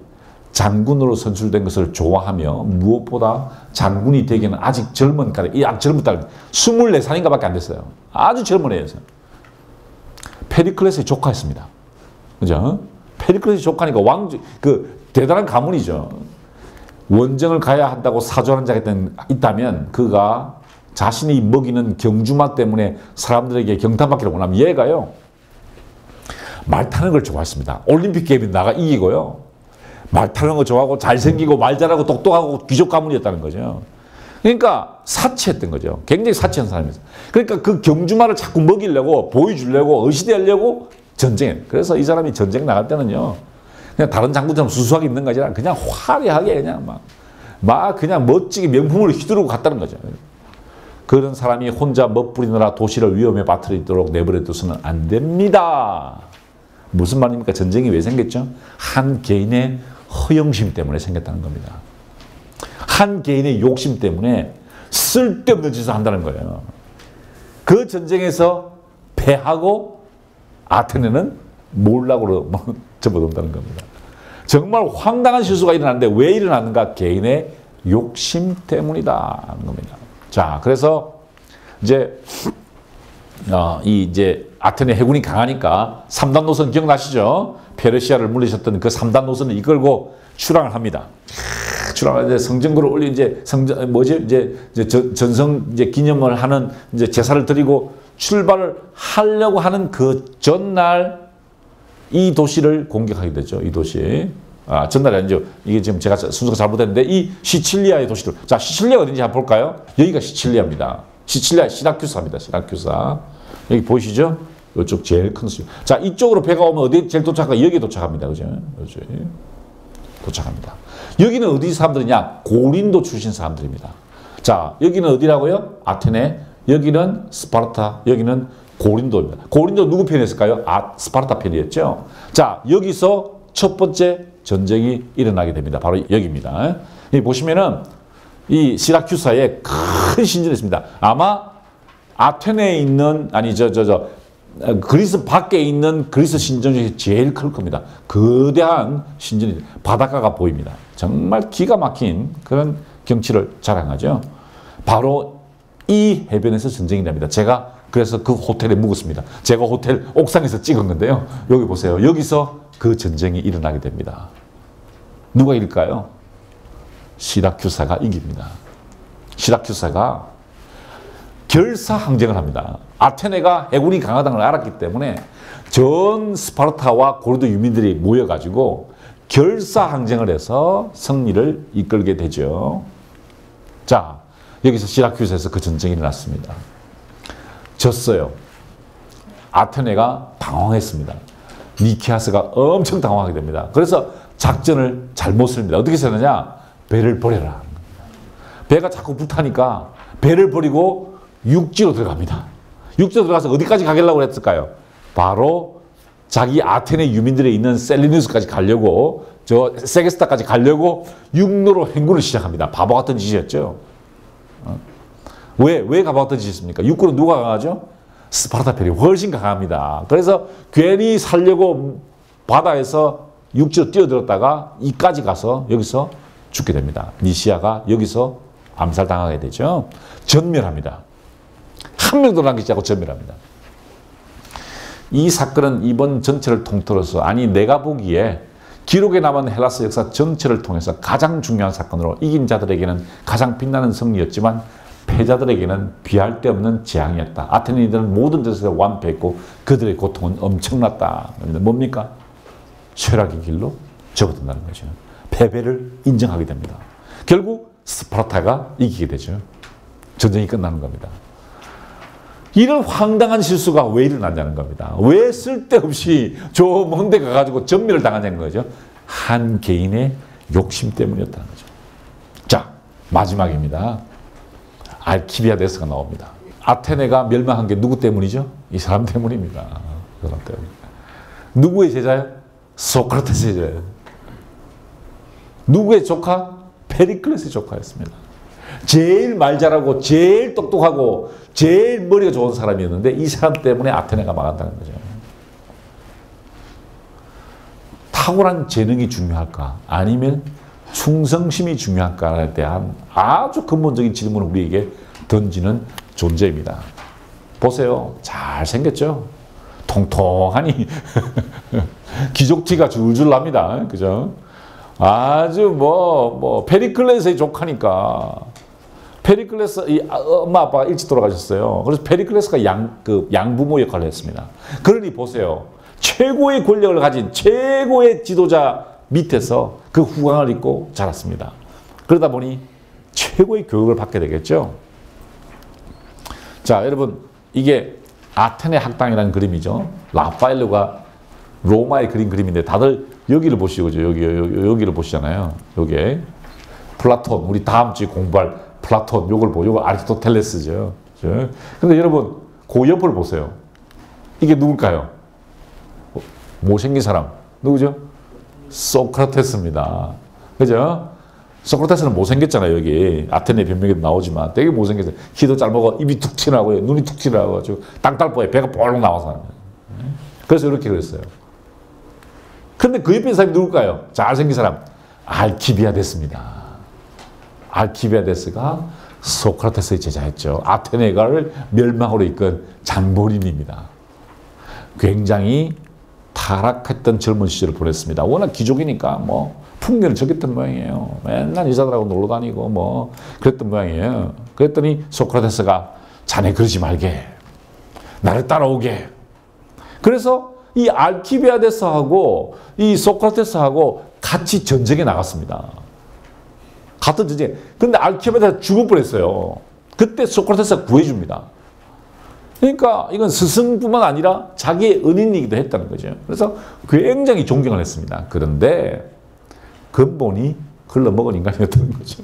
장군으로 선출된 것을 좋아하며 무엇보다 장군이 되기는 아직 젊은 딸, 이 아주 젊은 딸, 24살인가 밖에 안 됐어요. 아주 젊은 애였어요. 페리클레스의 조카였습니다. 그죠? 페리클레스의 조카니까 대단한 가문이죠. 원정을 가야 한다고 사조하는 자가 있다면 그가 자신이 먹이는 경주마 때문에 사람들에게 경탄받기를 원하면 얘가요. 말 타는 걸 좋아했습니다. 올림픽 게임에 나가 이기고요. 말 타는 거 좋아하고 잘생기고 말 잘하고 똑똑하고 귀족 가문이었다는 거죠. 그러니까 사치했던 거죠. 굉장히 사치한 사람이었어요. 그러니까 그 경주마를 자꾸 먹이려고 보여주려고 의시되려고 전쟁해. 그래서 이 사람이 전쟁 나갈 때는요. 그냥 다른 장군처럼 수수하게 입는 것이 아니라 그냥 화려하게 그냥 막 그냥 멋지게 명품을 휘두르고 갔다는 거죠. 그런 사람이 혼자 멋부리느라 도시를 위험에 빠뜨리도록 내버려둬서는 안 됩니다. 무슨 말입니까? 전쟁이 왜 생겼죠? 한 개인의 허영심 때문에 생겼다는 겁니다. 한 개인의 욕심 때문에 쓸데없는 짓을 한다는 거예요. 그 전쟁에서 패하고 아테네는 몰락으로 접어든다는 겁니다. 정말 황당한 실수가 일어났는데 왜 일어났는가? 개인의 욕심 때문이다 하는 겁니다. 자, 그래서 이제 이제 아테네 해군이 강하니까 3단 노선 기억나시죠? 페르시아를 물리쳤던 그 3단 노선을 이끌고 출항을 합니다. 출항하는데 성전구를 올리 전성 기념을 하는 제사를 드리고 출발을 하려고 하는 그 전날 이 도시를 공격하게 되죠. 이 도시. 전날이 아니죠. 이게 지금 제가 순서가 잘못했는데 이 시칠리아의 도시들. 자, 시칠리아가 어딘지 한번 볼까요? 여기가 시칠리아입니다. 시칠리아 시라큐사입니다. 시라큐사. 여기 보이시죠? 이쪽 제일 큰 도시. 자, 이쪽으로 배가 오면 어디 제일 도착할까? 여기 도착합니다. 그죠? 여기 도착합니다. 여기는 어디 사람들이냐? 고린도 출신 사람들입니다. 자, 여기는 어디라고요? 아테네. 여기는 스파르타. 여기는 고린도입니다. 고린도 누구 편이었을까요? 스파르타 편이었죠. 자, 여기서 첫 번째 전쟁이 일어나게 됩니다. 바로 여기입니다. 여기 보시면은 이 시라큐사에 큰 신전이 있습니다. 아마 아테네에 있는 그리스 밖에 있는 그리스 신전 중에 제일 클 겁니다. 거대한 신전이 바닷가가 보입니다. 정말 기가 막힌 그런 경치를 자랑하죠. 바로 이 해변에서 전쟁이 납니다. 제가 그래서 그 호텔에 묵었습니다. 제가 호텔 옥상에서 찍은 건데요. 여기 보세요. 여기서 그 전쟁이 일어나게 됩니다. 누가 이길까요? 시라큐사가 이깁니다. 시라큐사가 결사항쟁을 합니다. 아테네가 해군이 강하다는 걸 알았기 때문에 전 스파르타와 고린도 유민들이 모여가지고 결사항쟁을 해서 승리를 이끌게 되죠. 자, 여기서 시라큐사에서 그 전쟁이 일어났습니다. 졌어요. 아테네가 당황했습니다. 니케아스가 엄청 당황하게 됩니다. 그래서 작전을 잘못 씁니다. 어떻게 쓰느냐? 배를 버려라. 배가 자꾸 불타니까 배를 버리고 육지로 들어갑니다. 육지로 들어가서 어디까지 가려고 했을까요? 바로 자기 아테네 유민들이 있는 셀리누스까지 가려고, 저 세게스타까지 가려고 육로로 행군을 시작합니다. 바보 같은 짓이었죠. 왜 바보 같은 짓이었습니까? 육군은 누가 강하죠? 스파르타 편이 훨씬 강합니다. 그래서 괜히 살려고 바다에서 육지로 뛰어들었다가 이까지 가서 여기서 죽게 됩니다. 니시아가 여기서 암살당하게 되죠. 전멸합니다. 한 명도 남기지 않고 전멸합니다. 이 사건은 이번 전체를 통틀어서, 아니 내가 보기에 기록에 남은 헬라스 역사 전체를 통해서 가장 중요한 사건으로, 이긴 자들에게는 가장 빛나는 승리였지만 패자들에게는 비할 데 없는 재앙이었다. 아테네인들은 모든 데서 완패했고 그들의 고통은 엄청났다. 뭡니까? 쇠락의 길로 접어든다는 거죠. 패배를 인정하게 됩니다. 결국 스파르타가 이기게 되죠. 전쟁이 끝나는 겁니다. 이런 황당한 실수가 왜 일어났냐는 겁니다. 왜 쓸데없이 저 먼 데 가가지고 전멸을 당하냐는 거죠. 한 개인의 욕심 때문이었다는 거죠. 자, 마지막입니다. 알키비아데스가 나옵니다. 아테네가 멸망한 게 누구 때문이죠? 이 사람 때문입니다. 그 사람 때문에. 누구의 제자예요? 소크라테스의 제자예요. 누구의 조카? 페리클레스의 조카였습니다. 제일 말 잘하고 제일 똑똑하고 제일 머리가 좋은 사람이었는데 이 사람 때문에 아테네가 망한다는 거죠. 탁월한 재능이 중요할까? 아니면 충성심이 중요할까에 대한 아주 근본적인 질문을 우리에게 던지는 존재입니다. 보세요. 잘생겼죠? 통통하니 기족티가 줄줄 납니다. 그죠? 아주 페리클레스의 조카니까. 페리클레스, 엄마 아빠가 일찍 돌아가셨어요. 그래서 페리클레스가 양부모 역할을 했습니다. 그러니 보세요. 최고의 권력을 가진 최고의 지도자 밑에서 그 후광을 입고 자랐습니다. 그러다 보니 최고의 교육을 받게 되겠죠. 자, 여러분, 이게 아테네 학당이라는 그림이죠. 라파엘로가 로마에 그린 그림인데 다들 여기를 보시고, 여기를 보시잖아요. 요게 플라톤, 우리 다음 주에 공부할 플라톤, 요거 아리스토텔레스죠. 근데 여러분, 그 옆을 보세요. 이게 누굴까요? 못생긴 사람. 누구죠? 소크라테스입니다. 그죠? 소크라테스는 못생겼잖아요. 여기 아테네 변명에도 나오지만 되게 못생겼어요. 키도 짧고 입이 툭 튀나고요. 눈이 툭 튀나고 땅딸보에 배가 볼록 나와서. 그래서 이렇게 그랬어요. 근데 그 옆에 있는 사람이 누굴까요? 잘생긴 사람. 알키비아데스입니다. 알키비아데스가 소크라테스의 제자였죠. 아테네가를 멸망으로 이끈 장본인입니다. 굉장히 타락했던 젊은 시절을 보냈습니다. 워낙 귀족이니까 풍년을 즐겼던 모양이에요. 맨날 여자들하고 놀러 다니고 그랬던 모양이에요. 그랬더니 소크라테스가 자네 그러지 말게. 나를 따라오게. 그래서 이 알키비아데스하고 이 소크라테스하고 같이 전쟁에 나갔습니다. 같은 전쟁. 근데 알키비아데스가 죽을 뻔했어요. 그때 소크라테스가 구해줍니다. 그러니까 이건 스승뿐만 아니라 자기의 은인이기도 했다는 거죠. 그래서 굉장히 존경을 했습니다. 그런데 근본이 흘러먹은 인간이었다는 거죠.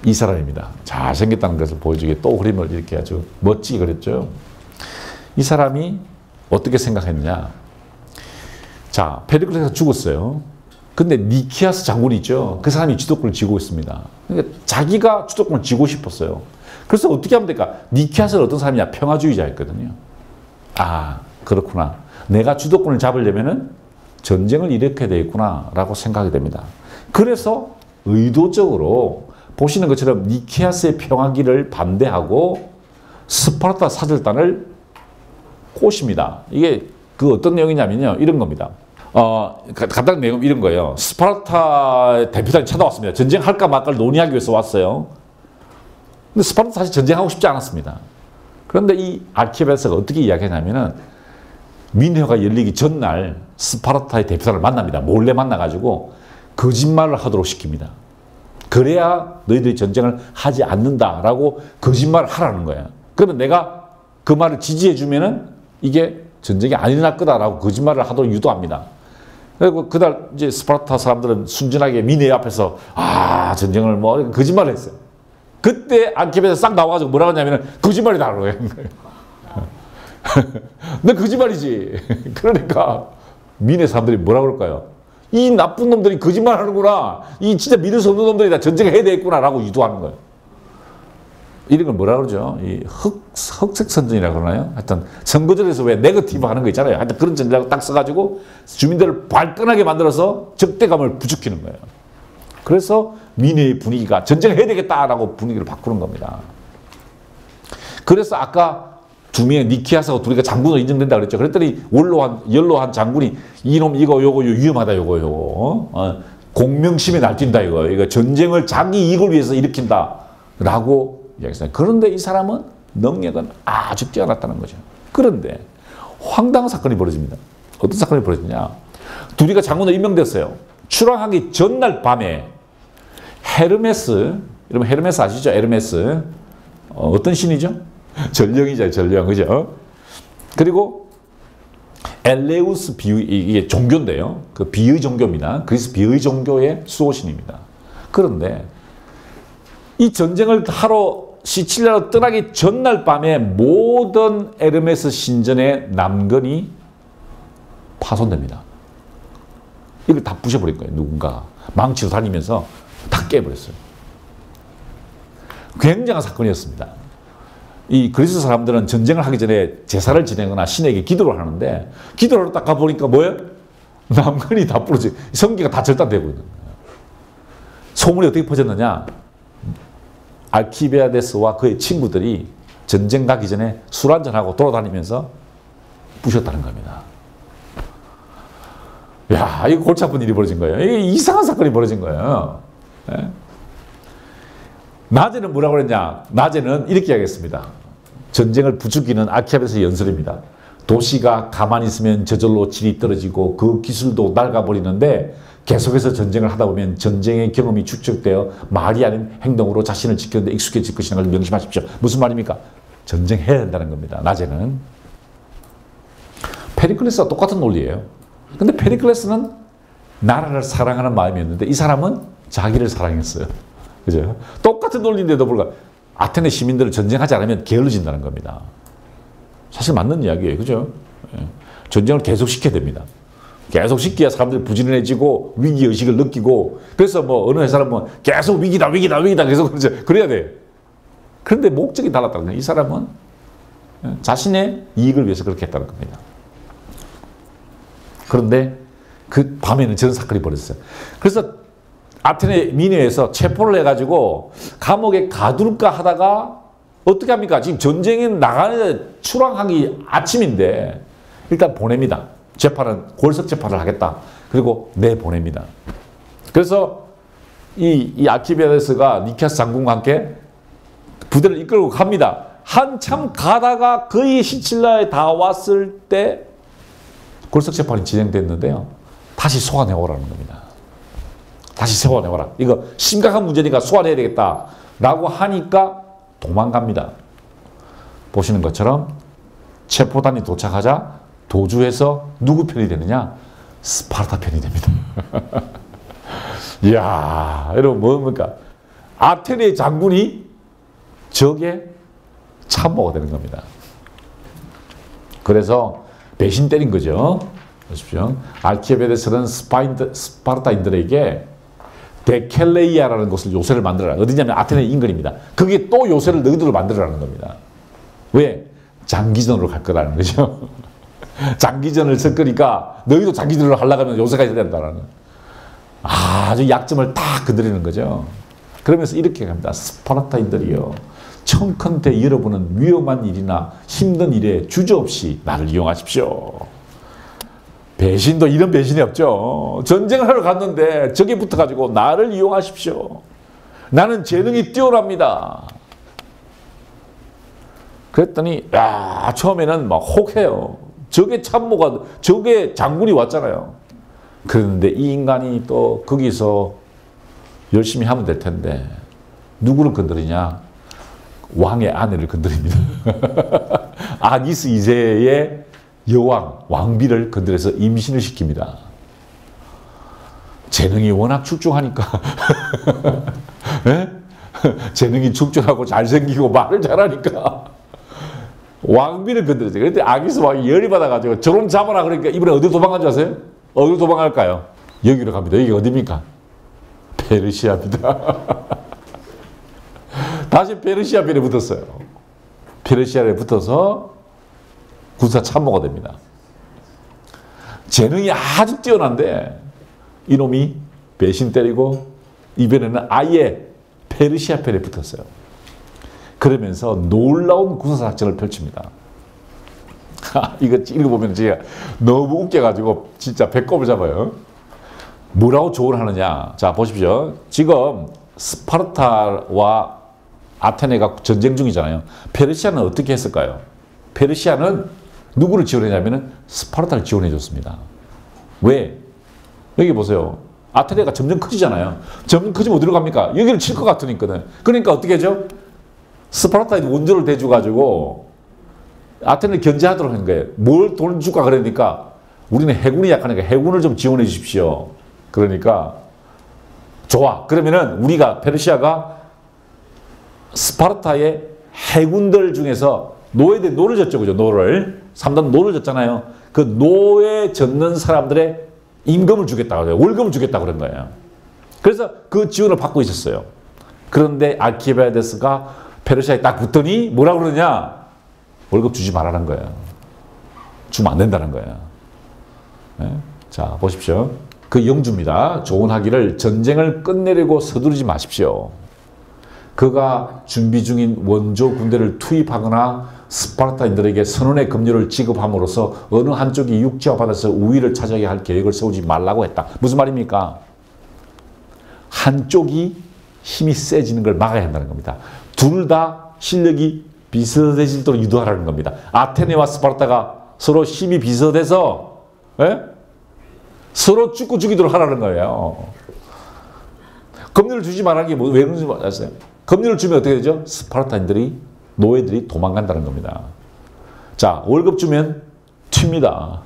이 사람입니다. 잘생겼다는 것을 보여주기에 또 그림을 이렇게 아주 멋지게 그렸죠. 이 사람이 어떻게 생각했냐. 자, 페리클레스가 죽었어요. 근데 니키아스 장군이 있죠. 그 사람이 주도권을 쥐고 있습니다. 그러니까 자기가 주도권을 쥐고 싶었어요. 그래서 어떻게 하면 될까? 니키아스는 어떤 사람이냐? 평화주의자였거든요. 아, 그렇구나. 내가 주도권을 잡으려면은 전쟁을 일으켜야 되겠구나 라고 생각이 됩니다. 그래서 의도적으로 보시는 것처럼 니키아스의 평화기를 반대하고 스파르타 사절단을 꼬십니다. 이게 그 어떤 내용이냐면요. 이런 겁니다. 간단한 내용은 이런 거예요. 스파르타 대표단이 찾아왔습니다. 전쟁할까 말까를 논의하기 위해서 왔어요. 근데 스파르타 사실 전쟁하고 싶지 않았습니다. 그런데 이 알키비아데스가 어떻게 이야기하냐면은 민회가 열리기 전날 스파르타의 대표단을 만납니다. 몰래 만나가지고 거짓말을 하도록 시킵니다. 그래야 너희들이 전쟁을 하지 않는다라고 거짓말을 하라는 거예요. 그러면 내가 그 말을 지지해주면은 이게 전쟁이 안 일어날 거다라고 거짓말을 하도록 유도합니다. 그리고 그날 이제 스파르타 사람들은 순진하게 민회 앞에서 전쟁을 거짓말을 했어요. 그때 알키비아데스 싹 나와가지고 뭐라고 하냐면은 거짓말이다 그러는 거예요. 너 거짓말이지. 그러니까 민의 사람들이 뭐라고 그럴까요? 이 나쁜 놈들이 거짓말 하는구나. 이 진짜 믿을 수 없는 놈들이 다 전쟁을 해야 되겠구나 라고 유도하는 거예요. 이런 걸 뭐라 그러죠? 이 흑색선전이라고 그러나요? 하여튼 선거전에서 왜 네거티브 하는 거 있잖아요. 하여튼 그런 전략을 딱 써가지고 주민들을 발끈하게 만들어서 적대감을 부추기는 거예요. 그래서 민의의 분위기가 전쟁을 해야 되겠다라고 분위기를 바꾸는 겁니다. 그래서 아까 두 명의 니키아스하고 둘이가 장군으로 인정된다 그랬죠. 그랬더니 연로한 장군이 이놈 요거 위험하다 요거 공명심에 날뛴다 이거 전쟁을 자기 이익을 위해서 일으킨다라고 이야기했어요. 그런데 이 사람은 능력은 아주 뛰어났다는 거죠. 그런데 황당한 사건이 벌어집니다. 어떤 사건이 벌어지냐? 둘이가 장군으로 임명됐어요. 출항하기 전날 밤에 헤르메스, 여러분 헤르메스 아시죠? 헤르메스 어떤 신이죠? 전령이죠, 전령, 그죠? 그리고 엘레우스 이게 종교인데요. 그 비의 종교입니다. 그리스 비의 종교의 수호신입니다. 그런데 이 전쟁을 하러 시칠리아로 떠나기 전날 밤에 모든 에르메스 신전의 남건이 파손됩니다. 이걸 다 부셔버릴 거예요. 누군가 망치로 다니면서 다 깨버렸어요. 굉장한 사건이었습니다. 이 그리스 사람들은 전쟁을 하기 전에 제사를 지내거나 신에게 기도를 하는데 기도를 딱 가보니까 뭐예요? 남근이 다 부러지, 성기가 다 절단되고 있는 거예요. 소문이 어떻게 퍼졌느냐? 알키비아데스와 그의 친구들이 전쟁 가기 전에 술 한잔하고 돌아다니면서 부셨다는 겁니다. 야, 이거 골치 아픈 일이 벌어진 거예요. 이게 이상한 사건이 벌어진 거예요. 예? 낮에는 뭐라고 그랬냐? 낮에는 이렇게 하겠습니다. 전쟁을 부추기는 알키비아데스의 연설입니다. 도시가 가만히 있으면 저절로 질이 떨어지고 그 기술도 낡아버리는데 계속해서 전쟁을 하다 보면 전쟁의 경험이 축적되어 말이 아닌 행동으로 자신을 지키는 데 익숙해질 것이라는 걸 명심하십시오. 무슨 말입니까? 전쟁해야 된다는 겁니다. 낮에는. 페리클레스와 똑같은 논리예요. 근데 페리클레스는 나라를 사랑하는 마음이었는데 이 사람은 자기를 사랑했어요. 그죠? 똑같은 논리인데도 불구하고 아테네 시민들을 전쟁하지 않으면 게을러진다는 겁니다. 사실 맞는 이야기예요. 그죠? 전쟁을 계속 시켜야 됩니다. 계속 시켜야 사람들이 부지런해지고 위기의식을 느끼고 그래서 뭐 어느 회사는 뭐 계속 위기다 위기다 위기다 계속 그래야 돼. 그런데 목적이 달랐다는 거예요. 이 사람은 자신의 이익을 위해서 그렇게 했다는 겁니다. 그런데 그 밤에는 저런 사건이 벌어졌어요. 그래서 아테네 민회에서 체포를 해가지고 감옥에 가둘까 하다가 어떻게 합니까? 지금 전쟁에 나가는 출항하기 아침인데 일단 보냅니다. 재판은 골석 재판을 하겠다. 그리고 내보냅니다. 그래서 이 알키비아데스가 니케아스 장군과 함께 부대를 이끌고 갑니다. 한참 가다가 거의 시칠라에 다 왔을 때 골석 재판이 진행됐는데요. 다시 소환해 오라는 겁니다. 다시 소환해 오라. 이거 심각한 문제니까 소환해야 되겠다. 라고 하니까 도망갑니다. 보시는 것처럼 체포단이 도착하자 도주해서 누구 편이 되느냐? 스파르타 편이 됩니다. 이야, 여러분 뭡니까? 아테네 장군이 적의 참모가 되는 겁니다. 그래서 배신 때린 거죠. 보십시오. 알키비아데스는 스파르타인들에게 데켈레이아라는 곳을 요새를 만들어라. 어디냐면 아테네 인근입니다. 그게 또 요새를 너희들로 만들어라는 겁니다. 왜? 장기전으로 갈 거라는 거죠. 장기전을 쓸 거니까 너희도 장기전으로 하려고 하면 요새가 있어야 된다는 아주 약점을 딱 건드리는 거죠. 그러면서 이렇게 갑니다. 스파르타인들이요. 청컨대 여러분은 위험한 일이나 힘든 일에 주저없이 나를 이용하십시오. 배신도 이런 배신이 없죠. 전쟁을 하러 갔는데 저기 붙어가지고 나를 이용하십시오. 나는 재능이 뛰어납니다. 그랬더니 야 처음에는 막 혹해요. 저게 참모가 저게 장군이 왔잖아요. 그런데 이 인간이 또 거기서 열심히 하면 될 텐데 누구를 건드리냐? 왕의 아내를 건드립니다. 아기스 2세의 여왕, 왕비를 건드려서 임신을 시킵니다. 재능이 워낙 출중하니까 네? 재능이 출중하고 잘생기고 말을 잘하니까 왕비를 건드렸어요. 그런데 아기스 왕이 열이 받아가지고 저놈 잡아라 그러니까 이번에 어디로 도망간 줄 아세요? 어디로 도망갈까요? 여기로 갑니다. 여기가 어디입니까? 페르시아입니다. 다시 페르시아 편에 붙었어요. 페르시아에 붙어서 군사 참모가 됩니다. 재능이 아주 뛰어난데 이놈이 배신 때리고 이번에는 아예 페르시아 편에 붙었어요. 그러면서 놀라운 군사작전을 펼칩니다. 이거 읽어보면 제가 너무 웃겨가지고 진짜 배꼽을 잡아요. 뭐라고 조언을 하느냐. 자 보십시오. 지금 스파르타와 아테네가 전쟁 중이잖아요. 페르시아는 어떻게 했을까요? 페르시아는 누구를 지원했냐면 스파르타를 지원해 줬습니다. 왜? 여기 보세요. 아테네가 점점 커지잖아요. 점점 커지면 어디로 갑니까? 여기를 칠 것 같으니까. 그러니까 어떻게 하죠? 스파르타에 원조를 대줘가지고 아테네를 견제하도록 한 거예요. 뭘 돈 줄까 그러니까 우리는 해군이 약하니까 해군을 좀 지원해 주십시오. 그러니까 좋아. 그러면은 우리가 페르시아가 스파르타의 해군들 중에서 노를 졌죠. 그죠? 노를. 3단 노를 졌잖아요. 그 노에 졌는 사람들의 임금을 주겠다고 그래요. 월급을 주겠다고 그런 거예요. 그래서 그 지원을 받고 있었어요. 그런데 알키비아데스가 페르시아에 딱 붙더니 뭐라고 그러냐? 월급 주지 말라는 거예요. 주면 안 된다는 거예요. 네? 자, 보십시오. 그 영주입니다. 조언하기를 전쟁을 끝내려고 서두르지 마십시오. 그가 준비 중인 원조 군대를 투입하거나 스파르타인들에게 선언의 급료를 지급함으로써 어느 한쪽이 육지와 바다에서 우위를 차지하게 할 계획을 세우지 말라고 했다. 무슨 말입니까? 한쪽이 힘이 세지는 걸 막아야 한다는 겁니다. 둘 다 실력이 비슷해지도록 유도하라는 겁니다. 아테네와 스파르타가 서로 힘이 비슷해서 서로 죽고 죽이도록 하라는 거예요. 급료를 주지 말라는 게 왜 그런지 아세요? 급료를 주면 어떻게 되죠? 스파르타인들이, 노예들이 도망간다는 겁니다. 자, 월급 주면 튑니다.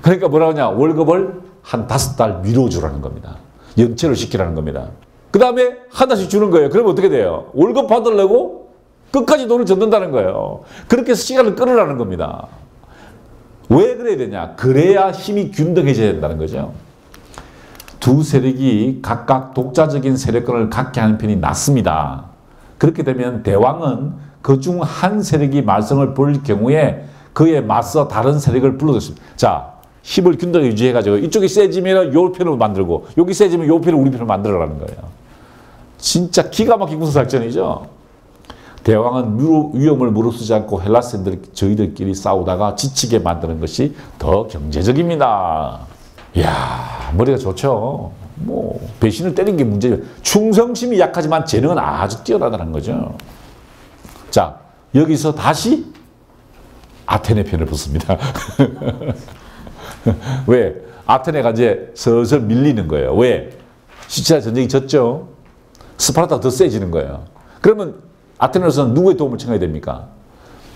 그러니까 뭐라고 하냐? 월급을 한 5달 미뤄주라는 겁니다. 연체를 시키라는 겁니다. 그 다음에 하나씩 주는 거예요. 그러면 어떻게 돼요? 월급 받으려고 끝까지 돈을 젓는다는 거예요. 그렇게 해서 시간을 끌으라는 겁니다. 왜 그래야 되냐? 그래야 힘이 균등해져야 된다는 거죠. 두 세력이 각각 독자적인 세력권을 갖게 하는 편이 낫습니다. 그렇게 되면 대왕은 그중 한 세력이 말썽을 부릴 경우에 그에 맞서 다른 세력을 불러줬습니다. 자, 힘을 균등하게 유지해가지고 이쪽이 세지면 요 편을 만들고 여기 세지면 요 편을 우리 편을 만들어라는 거예요. 진짜 기가 막힌 군사작전이죠. 대왕은 위험을 무릅쓰지 않고 헬라스인들 저희들끼리 싸우다가 지치게 만드는 것이 더 경제적입니다. 이야, 머리가 좋죠. 뭐 배신을 때린 게 문제죠. 충성심이 약하지만 재능은 아주 뛰어나다는 거죠. 자, 여기서 다시 아테네 편을 붙습니다. 왜? 아테네가 이제 슬슬 밀리는 거예요. 왜? 시치아 전쟁이 졌죠. 스파르타가 더 세지는 거예요. 그러면 아테네로서는 누구의 도움을 청해야 됩니까?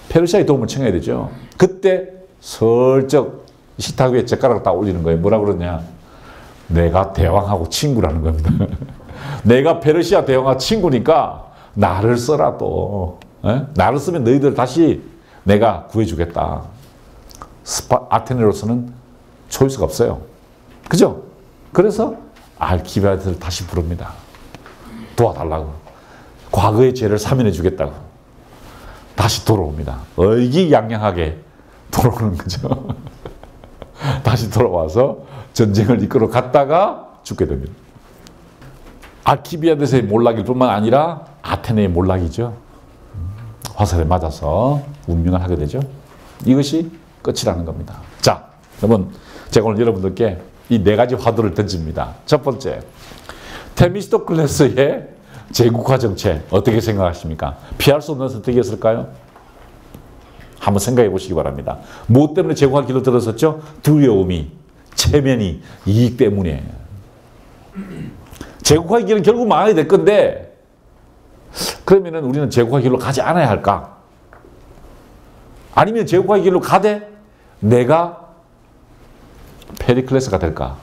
페르시아의 도움을 청해야 되죠. 그때 슬쩍 식탁 위에 젓가락을 딱 올리는 거예요. 뭐라 그러냐? 내가 대왕하고 친구라는 겁니다. 내가 페르시아 대왕하고 친구니까 나를 써라도. 나를 쓰면 너희들 다시 내가 구해주겠다. 아테네로서는 초이스가 없어요. 그죠? 그래서 알키비아드를 다시 부릅니다. 도와달라고. 과거의 죄를 사면해 주겠다고. 다시 돌아옵니다. 의기양양하게 돌아오는 거죠. 다시 돌아와서 전쟁을 이끌어 갔다가 죽게 됩니다. 알키비아드의 몰락일 뿐만 아니라 아테네의 몰락이죠. 화살에 맞아서 운명을 하게 되죠. 이것이 끝이라는 겁니다. 자, 여러분, 제가 오늘 여러분들께 이 4가지 화두를 던집니다. 첫 번째, 테미스토클레스의 제국화 정책 어떻게 생각하십니까? 피할 수 없는 선택이었을까요? 한번 생각해 보시기 바랍니다. 무엇 때문에 제국화 길로 들어섰죠? 두려움이, 체면이, 이익 때문에. 제국화 길은 결국 망하게 될 건데 그러면은 우리는 제국화 길로 가지 않아야 할까? 아니면 제국화 길로 가되 내가 페리클레스가 될까?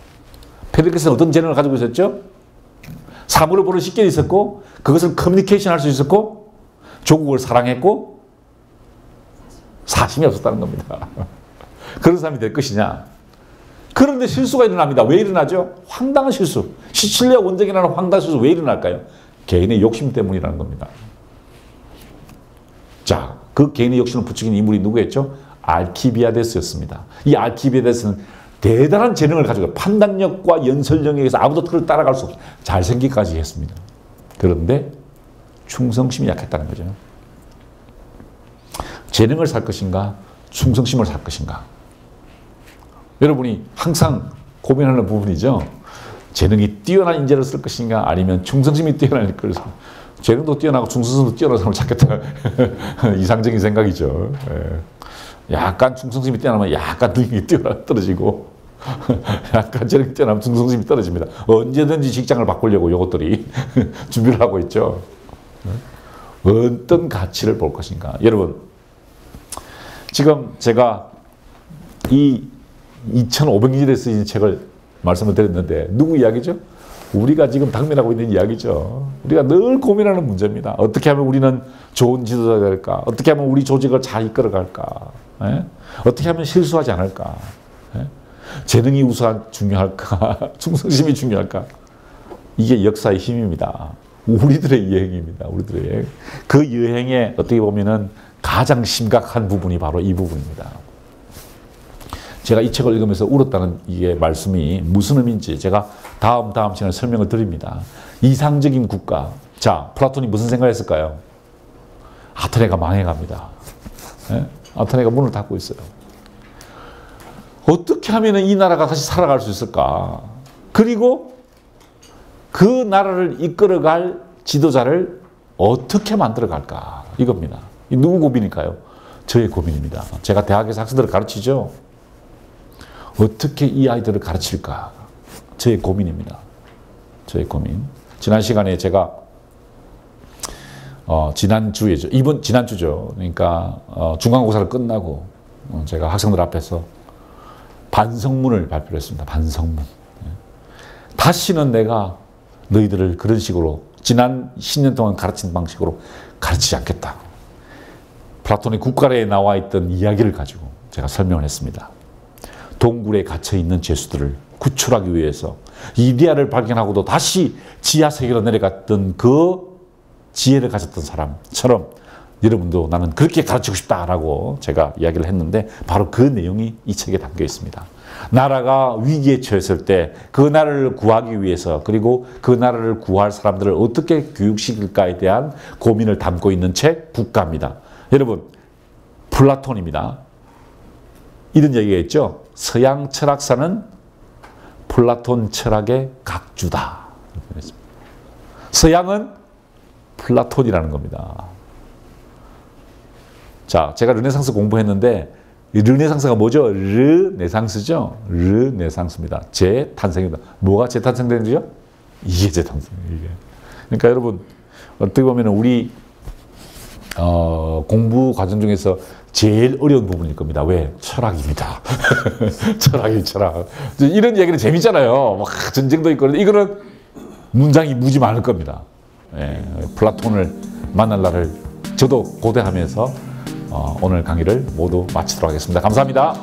페리클레스는 어떤 재능을 가지고 있었죠? 사물을 보는 식견이 있었고 그것을 커뮤니케이션 할 수 있었고 조국을 사랑했고 사심이 없었다는 겁니다. 그런 사람이 될 것이냐? 그런데 실수가 일어납니다. 왜 일어나죠? 황당한 실수. 시칠리아 원정이라는 황당한 실수 왜 일어날까요? 개인의 욕심 때문이라는 겁니다. 자, 그 개인의 욕심을 부추긴 인물이 누구였죠? 알키비아데스였습니다. 이 알키비아데스는 대단한 재능을 가지고 판단력과 연설력에서 아무도 그를 따라갈 수 없어요. 잘생기기까지 했습니다. 그런데 충성심이 약했다는 거죠. 재능을 살 것인가? 충성심을 살 것인가? 여러분이 항상 고민하는 부분이죠. 재능이 뛰어난 인재를 쓸 것인가? 아니면 충성심이 뛰어난 것을 재능도 뛰어나고 충성심도 뛰어난 사람을 찾겠다. 이상적인 생각이죠. 약간 충성심이 뛰어나면 약간 능력이 떨어지고 약간 재능이 뛰어나면 충성심이 떨어집니다. 언제든지 직장을 바꾸려고 이것들이 준비를 하고 있죠. 어떤 가치를 볼 것인가. 여러분, 지금 제가 이 2500일에 쓰인 책을 말씀을 드렸는데 누구 이야기죠? 우리가 지금 당면하고 있는 이야기죠. 우리가 늘 고민하는 문제입니다. 어떻게 하면 우리는 좋은 지도자가 될까? 어떻게 하면 우리 조직을 잘 이끌어갈까? 어떻게 하면 실수하지 않을까? 재능이 중요할까? 충성심이 중요할까? 이게 역사의 힘입니다. 우리들의 여행입니다. 우리들의 여행. 그 여행에 어떻게 보면은 가장 심각한 부분이 바로 이 부분입니다. 제가 이 책을 읽으면서 울었다는 이게 말씀이 무슨 의미인지 제가 다음 시간에 설명을 드립니다. 이상적인 국가. 자, 플라톤이 무슨 생각했을까요? 아테네가 망해갑니다. 예? 아테네가 문을 닫고 있어요. 어떻게 하면 이 나라가 다시 살아갈 수 있을까? 그리고 그 나라를 이끌어갈 지도자를 어떻게 만들어갈까? 이겁니다. 이 누구 고민일까요? 저의 고민입니다. 제가 대학에서 학생들을 가르치죠. 어떻게 이 아이들을 가르칠까? 저의 고민입니다. 저의 고민. 지난 시간에 제가 지난주죠. 지난주죠. 그러니까 중간고사를 끝나고 제가 학생들 앞에서 반성문을 발표를 했습니다. 반성문. 다시는 내가 너희들을 그런 식으로 지난 10년 동안 가르친 방식으로 가르치지 않겠다. 플라톤의 국가래에 나와 있던 이야기를 가지고 제가 설명을 했습니다. 동굴에 갇혀있는 죄수들을 구출하기 위해서 이데아를 발견하고도 다시 지하 세계로 내려갔던 그 지혜를 가졌던 사람처럼 여러분도 나는 그렇게 가르치고 싶다라고 제가 이야기를 했는데 바로 그 내용이 이 책에 담겨 있습니다. 나라가 위기에 처했을 때 그 나라를 구하기 위해서 그리고 그 나라를 구할 사람들을 어떻게 교육시킬까에 대한 고민을 담고 있는 책 국가입니다. 여러분, 플라톤입니다. 이런 얘기가 있죠. 서양 철학사는 플라톤 철학의 각주다. 서양은 플라톤이라는 겁니다. 자, 제가 르네상스 공부했는데 르네상스가 뭐죠? 르네상스죠? 르네상스입니다. 재탄생입니다. 뭐가 재탄생되는 거죠? 이게 재탄생이에요. 이게. 그러니까 여러분, 어떻게 보면 우리 공부 과정 중에서 제일 어려운 부분일 겁니다. 왜? 철학입니다. 철학. 이런 얘기는 재밌잖아요. 막 전쟁도 있고. 이거는 문장이 무지 많을 겁니다. 예, 플라톤을 만날 날을 저도 고대하면서 오늘 강의를 모두 마치도록 하겠습니다. 감사합니다.